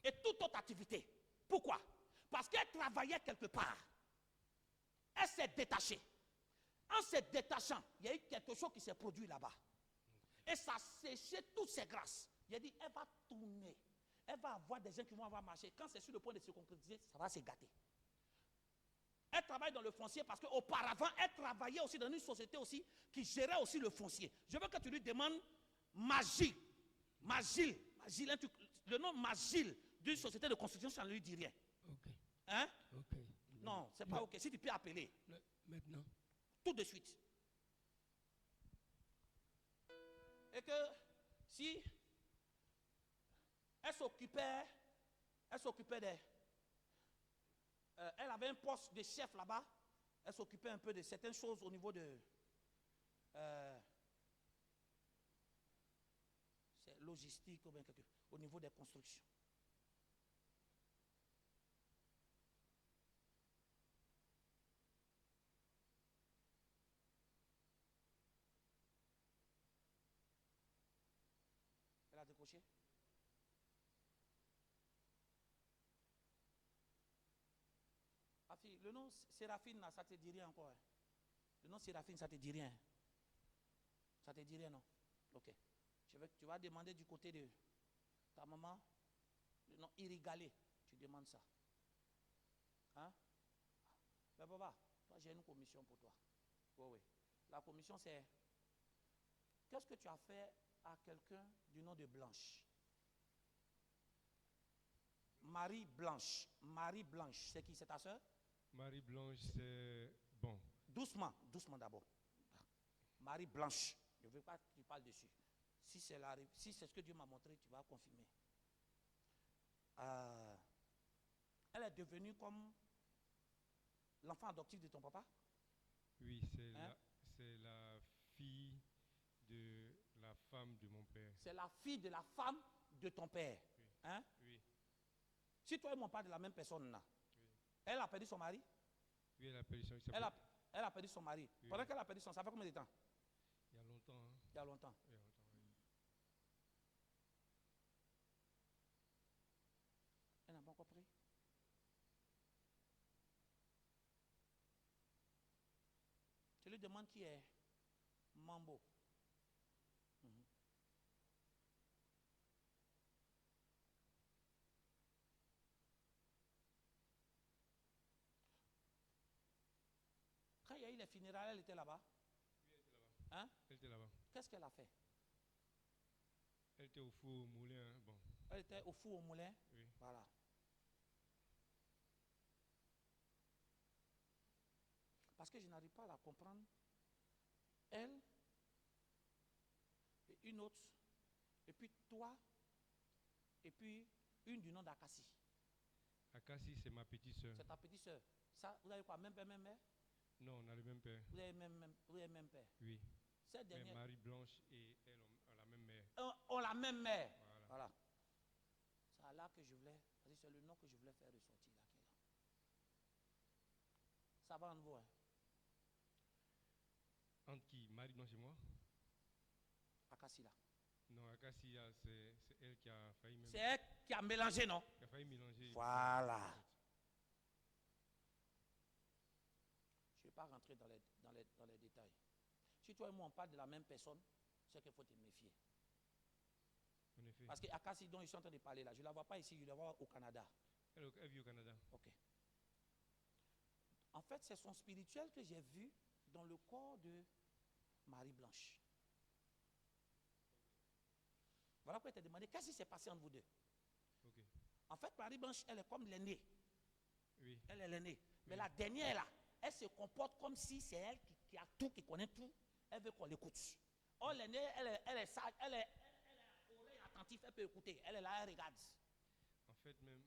Et toute autre activité. Pourquoi? Parce qu'elle travaillait quelque part. Elle s'est détachée. En se détachant, il y a eu quelque chose qui s'est produit là-bas. Et ça a séché toutes ses grâces. Il a dit, elle va tourner. Elle va avoir des gens qui vont avoir marché. Quand c'est sur le point de se concrétiser, ça va se gâter. Elle travaille dans le foncier parce qu'auparavant, elle travaillait aussi dans une société aussi qui gérait aussi le foncier. Je veux que tu lui demandes Magil. Le nom Magil d'une société de construction, ça ne lui dit rien. Ok. Hein? Ok. Non, c'est pas ok. Si tu peux appeler, Maintenant. tout de suite. Et que si elle s'occupait des... elle avait un poste de chef là-bas, elle s'occupait un peu de certaines choses au niveau de... c'est logistique ou bien au niveau des constructions. Elle a décroché. Afi, le nom Séraphine, ça te dit rien encore. Hein? Le nom Séraphine, ça te dit rien. Ça te dit rien, non? Ok. Tu vas demander du côté de ta maman, le nom Irigalé. Tu demandes ça. Hein? Mais papa, toi, j'ai une commission pour toi. Oui, oui. La commission, c'est... Qu'est-ce que tu as fait à quelqu'un du nom de Blanche? Marie Blanche. Marie Blanche, c'est qui? C'est ta soeur? Marie Blanche, c'est bon. Doucement, doucement d'abord. Marie Blanche, je ne veux pas que tu parles dessus. Si c'est ce que Dieu m'a montré, tu vas confirmer. Elle est devenue comme l'enfant adoptif de ton papa? Oui, Hein? c'est la fille de la femme de mon père. C'est la fille de la femme de ton père. Oui. Hein? Oui. Si toi et moi pas de la même personne là, Oui. elle a perdu son mari? Oui, elle a perdu son Elle a perdu son mari. Oui. Pendant qu'elle a perdu son, ça fait combien de temps? Il y a longtemps. Hein? Il y a longtemps. Il y a longtemps, oui. Elle n'a pas encore pris. Je lui demande qui est Mambo. Mhm. Quand il y a eu les funérailles, elle était là-bas. Oui, elle était là-bas. Hein? Elle était là-bas. Qu'est-ce qu'elle a fait? Elle était au four au moulin. Hein? Bon. Elle était au four au moulin. Oui. Voilà. Parce que je n'arrive pas à la comprendre. Elle, et une autre, et puis toi, et puis une du nom d'Akassi. Akassi, c'est ma petite soeur. C'est ta petite soeur. Ça, vous avez quoi? Même père, même mère? Non, on a le même père. Vous avez même père. Oui. Cette Mais dernière. Marie Blanche et elle ont la même mère. Ont la même mère. Voilà. Voilà. C'est là que je voulais. C'est le nom que je voulais faire ressortir là, qui est là. Ça va en vous, hein? Entre qui? Marie Blanche et moi? Akassi là. Non, Akassi, c'est elle qui a failli même. C'est elle qui a mélangé, non? Qui a failli mélanger. Voilà. Je ne vais pas rentrer dans les détails. Si toi et moi on parle de la même personne, c'est qu'il faut te méfier. En effet. Parce qu'Akassi dont ils sont en train de parler là, je ne la vois pas ici, je la vois au Canada. Elle vit au Canada. Ok. En fait, c'est son spirituel que j'ai vu dans le corps de Marie-Blanche. Voilà pourquoi elle t'a demandé qu'est-ce qui s'est passé entre vous deux. Ok. En fait, Marie-Blanche, elle est comme l'aînée. Oui. Elle est l'aînée. Mais Oui. la dernière là, elle se comporte comme si c'est elle qui a tout, qui connaît tout. Elle veut qu'on l'écoute. Oh, l'aînée, elle est sage, elle est oreille attentive, elle peut écouter. Elle est là, elle regarde. En fait, même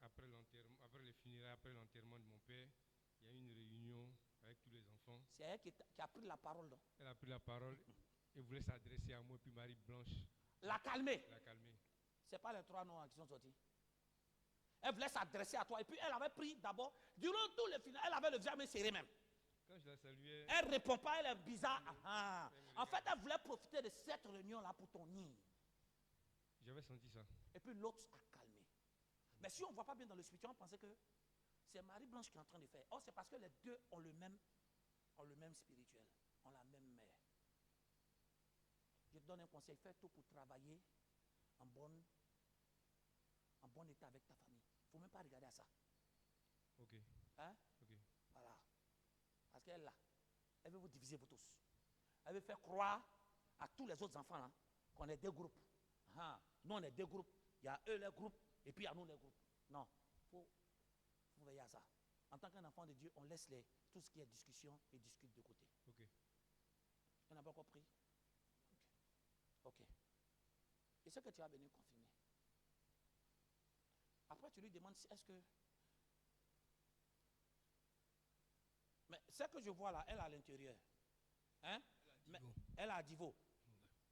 après l'enterrement, après les funérailles, après l'enterrement de mon père, il y a eu une réunion avec tous les enfants. C'est elle qui a pris la parole. Donc. Elle a pris la parole et voulait s'adresser à moi, puis Marie-Blanche La calmer. l'a calmée. Ce n'est pas les trois noms qui sont sortis. Elle voulait s'adresser à toi. Et puis elle avait pris d'abord, durant tout le final, elle avait le visage serré même. Quand je la saluais, Elle ne répond pas, elle est bizarre. Ah. En fait, elle voulait profiter de cette réunion-là pour ton nid. j'avais senti ça. Et puis l'autre a calmé. Mais si on ne voit pas bien dans le spirituel, on pensait que c'est Marie-Blanche qui est en train de faire. Or, c'est parce que les deux ont le même spirituel, ont la même mère. Je te donne un conseil, fais tout pour travailler en bon état avec ta famille. Il ne faut même pas regarder à ça. Ok. Hein? Ok. Voilà. Parce qu'elle là, elle veut vous diviser vous tous. Elle veut faire croire à tous les autres enfants là qu'on est deux groupes. Ah, nous on est deux groupes. Il y a eux les groupes et puis il y a nous les groupes. Non, il faut veiller à ça. En tant qu'un enfant de Dieu, on laisse tout ce qui est discussion et discute de côté. Ok. On n'a pas compris? Ok. Et ce que tu as venu confirmer. Après, tu lui demandes si est-ce que. Mais ce que je vois là, elle est à l'intérieur. Hein? Mais elle est à Divo.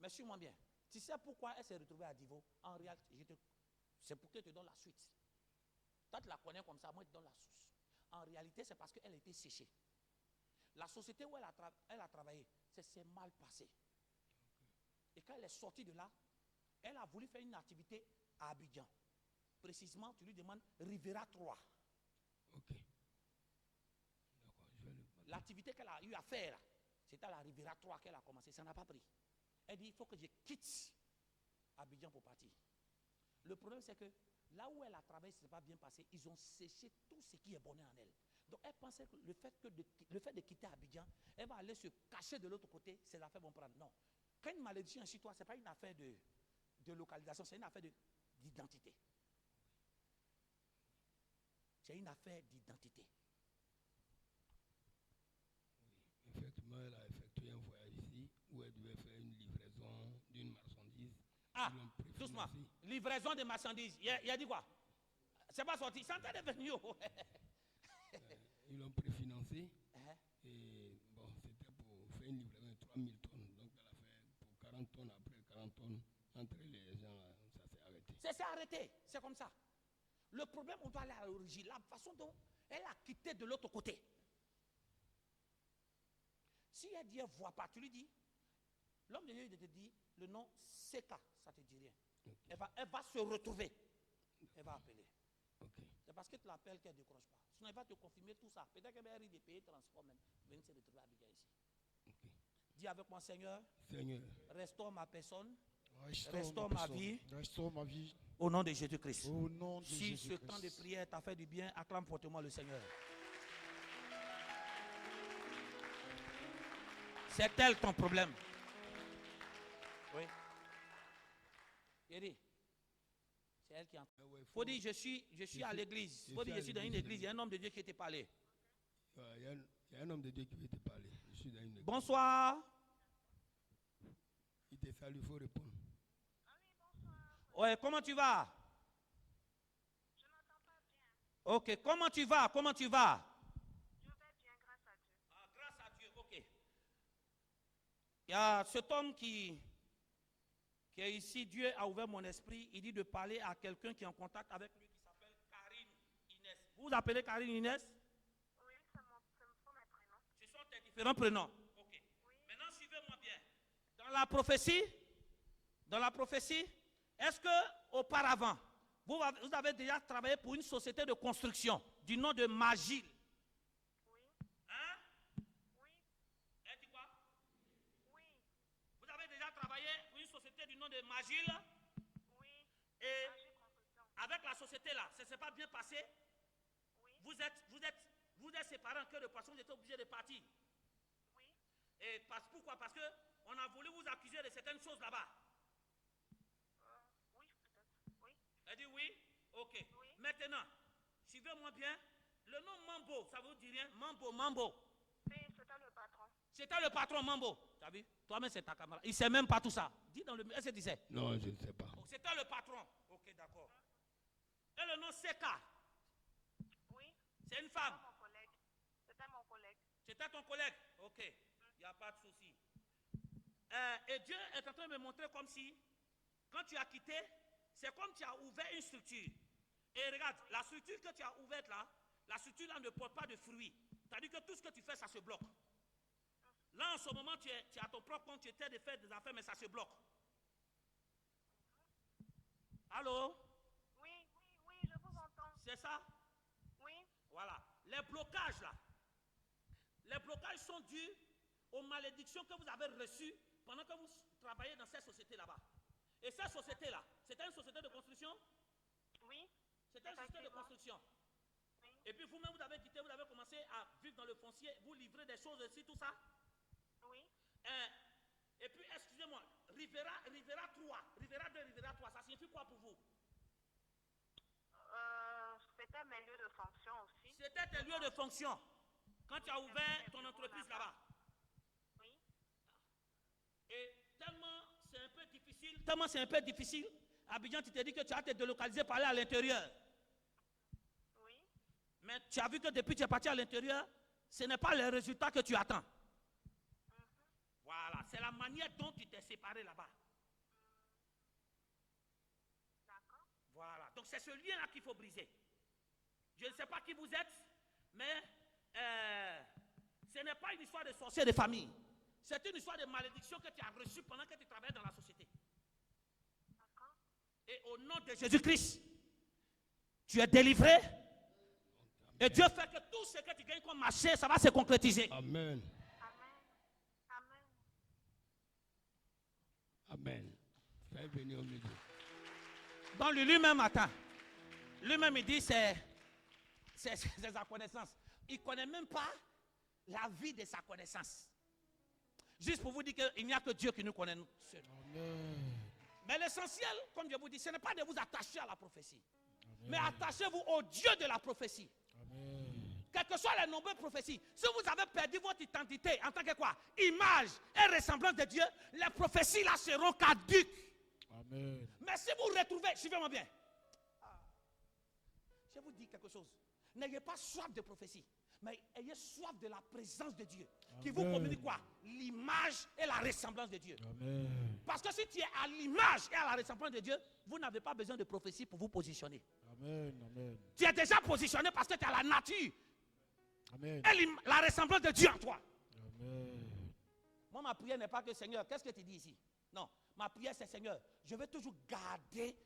Mais suis-moi bien. Tu sais pourquoi elle s'est retrouvée à Divo? En réalité, c'est pour que je te donne la suite. Toi, tu la connais comme ça, moi, je te donne la source. En réalité, c'est parce qu'elle a été séchée. La société où elle a travaillé, ça s'est mal passé. Et quand elle est sortie de là, elle a voulu faire une activité à Abidjan. Précisément, tu lui demandes Rivera 3. Ok. D'accord, je vais le. L'activité qu'elle a eu à faire, c'était à la Rivera 3 qu'elle a commencé. Ça n'a pas pris. Elle dit, il faut que je quitte Abidjan pour partir. Le problème, c'est que là où elle a travaillé, ce n'est pas bien passé. Ils ont séché tout ce qui est bon en elle. Donc, elle pensait que le fait de quitter Abidjan, elle va aller se cacher de l'autre côté, c'est l'affaire vont prendre. Non. Quand une malédiction est sur toi, ce n'est pas une affaire de localisation, c'est une affaire d'identité. C'est une affaire d'identité. Oui, effectivement, elle a effectué un voyage ici où elle devait faire une livraison d'une marchandise. Ah, Ils l'ont préfinancé. doucement. Livraison de marchandises. Il a dit quoi? C'est pas sorti. C'est en train de venir. Ils l'ont préfinancé. Hein? Et bon, c'était pour faire une livraison de 3000 tonnes. Donc elle a fait pour 40 tonnes. Après 40 tonnes, entre les gens, là, ça s'est arrêté. C'est arrêté. C'est comme ça. Le problème, on doit aller à l'origine. La façon dont elle a quitté de l'autre côté. Si elle dit, elle ne voit pas, tu lui dis, l'homme de Dieu, il te dit, le nom Seka, ça ne te dit rien. Okay. Elle va se retrouver. Elle va appeler. Ok. C'est parce que tu l'appelles qu'elle ne décroche pas. Sinon, elle va te confirmer tout ça. Peut-être qu'elle va arriver de payer transport même. Venir se retrouver à Abidjan ici. Ok. Dis avec moi, Seigneur, Seigneur, restaure ma personne, restaure ma vie. Restaure ma vie. Au nom de Jésus-Christ. Au nom de Si ce Jésus-Christ. temps de prière t'a fait du bien, acclame fortement le Seigneur. C'est tel ton problème. Oui. Yeri, c'est elle qui est en train. Ouais, Faut dire, je suis à l'église. Faut dire, je suis dans une église. Il y a un homme de Dieu qui te parlé. Il y a un homme de Dieu qui veut te parler. Je suis dans une église. Bonsoir. Il te salue, il faut répondre. Ouais, comment tu vas? Je n'entends pas bien. Ok, comment tu vas? Comment tu vas? Je vais bien, grâce à Dieu. Ah, grâce à Dieu, ok. Il y a cet homme qui est ici, Dieu a ouvert mon esprit, il dit de parler à quelqu'un qui est en contact avec lui, qui s'appelle Karine Inès. Vous appelez Karine Inès? Oui, ce sont mes prénoms. Ce sont tes différents prénoms. Ok. Oui. Maintenant, suivez-moi bien. Dans la prophétie, est-ce que auparavant, vous avez déjà travaillé pour une société de construction du nom de Magil? Oui. Hein? Oui. Elle dit quoi? Oui. Vous avez déjà travaillé pour une société du nom de Magil? Oui. Et Magie construction. avec la société là, ça ne s'est pas bien passé? Oui. Vous êtes séparés en queue de poisson, vous êtes obligés de partir. Oui. Et pourquoi? Parce qu'on a voulu vous accuser de certaines choses là-bas. Oui, peut-être. Oui. Elle dit oui? Ok. Oui. Maintenant, suivez-moi bien. Le nom Mambo, ça vous dit rien? Mambo. Oui, c'était le patron. C'était le patron Mambo. Tu as vu? Toi-même, c'est ta camarade. Il ne sait même pas tout ça. Dis dans le. Est-ce que tu sais? Non, je ne sais pas. C'était le patron. Ok, d'accord. Et le nom Seka, Oui. c'est une femme. Mon collègue. C'était mon collègue. C'était ton collègue? Ok. Il n'y a pas de souci. Et Dieu est en train de me montrer comme si, quand tu as quitté, c'est comme tu as ouvert une structure. Et regarde, la structure que tu as ouverte là, la structure là ne porte pas de fruits. C'est-à-dire que tout ce que tu fais, ça se bloque. Là, en ce moment, tu as ton propre compte, tu étais de faire des affaires, mais ça se bloque. Allô? Oui, je vous entends. C'est ça? Oui. Voilà. Les blocages là, les blocages sont dus aux malédictions que vous avez reçues pendant que vous travaillez dans cette société là-bas. Et cette société là, c'était une société de construction? Oui. C'était une société de construction. Oui. Et puis vous-même, vous avez quitté, vous avez commencé à vivre dans le foncier, vous livrez des choses aussi, tout ça? Oui. Et puis, excusez-moi, Rivera 3, Rivera 2, Rivera 3, ça signifie quoi pour vous? C'était mes lieux de fonction aussi. C'était tes lieux de fonction quand tu as ouvert ton entreprise là-bas. Oui. Et tellement c'est un peu difficile, Abidjan, tu t'es dit que tu as te délocaliser par là à l'intérieur. Oui. Mais tu as vu que depuis que tu es parti à l'intérieur, ce n'est pas le résultat que tu attends. Voilà, c'est la manière dont tu t'es séparé là-bas. D'accord. Voilà, donc c'est ce lien-là qu'il faut briser. Je ne sais pas qui vous êtes, mais ce n'est pas une histoire de sorcier de famille. C'est une histoire de malédiction que tu as reçue pendant que tu travaillais dans la société. D'accord. Et au nom de Jésus-Christ, tu es délivré. Et Dieu fait que tout ce que tu gagnes comme marché, ça va se concrétiser. Amen. Amen. Amen. Fais venir au milieu. Donc lui-même attend. Lui-même il dit c'est sa connaissance. Il ne connaît même pas la vie de sa connaissance. Juste pour vous dire qu'il n'y a que Dieu qui nous connaît seul. Mais l'essentiel, comme je vous dis, ce n'est pas de vous attacher à la prophétie. Amen. Mais attachez-vous au Dieu de la prophétie. Amen. Quelles que soient les nombreuses prophéties, si vous avez perdu votre identité en tant que quoi? Image et ressemblance de Dieu, les prophéties là seront caduques. Amen. Mais si vous retrouvez, suivez-moi bien. Je vous dis quelque chose. N'ayez pas soif de prophétie, mais ayez soif de la présence de Dieu. Amen. Qui vous communique quoi? L'image et la ressemblance de Dieu. Amen. Parce que si tu es à l'image et à la ressemblance de Dieu, vous n'avez pas besoin de prophétie pour vous positionner. Amen. Amen. Tu es déjà positionné parce que tu as la nature. Amen. Et la ressemblance de Dieu en toi. Amen. Moi, ma prière n'est pas que Seigneur, qu'est-ce que tu dis ici? Non, ma prière c'est Seigneur, je veux toujours garder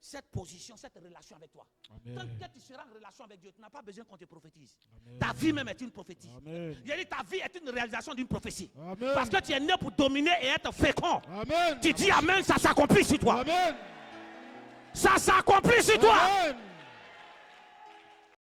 cette position, cette relation avec toi. Amen. Tant que tu seras en relation avec Dieu, tu n'as pas besoin qu'on te prophétise. Amen. Ta vie même est une prophétie. Je dis ta vie est une réalisation d'une prophétie. Amen. Parce que tu es né pour dominer et être fécond. Amen. Tu dis Amen, ça s'accomplit sur toi. Amen. Ça s'accomplit sur toi. Amen.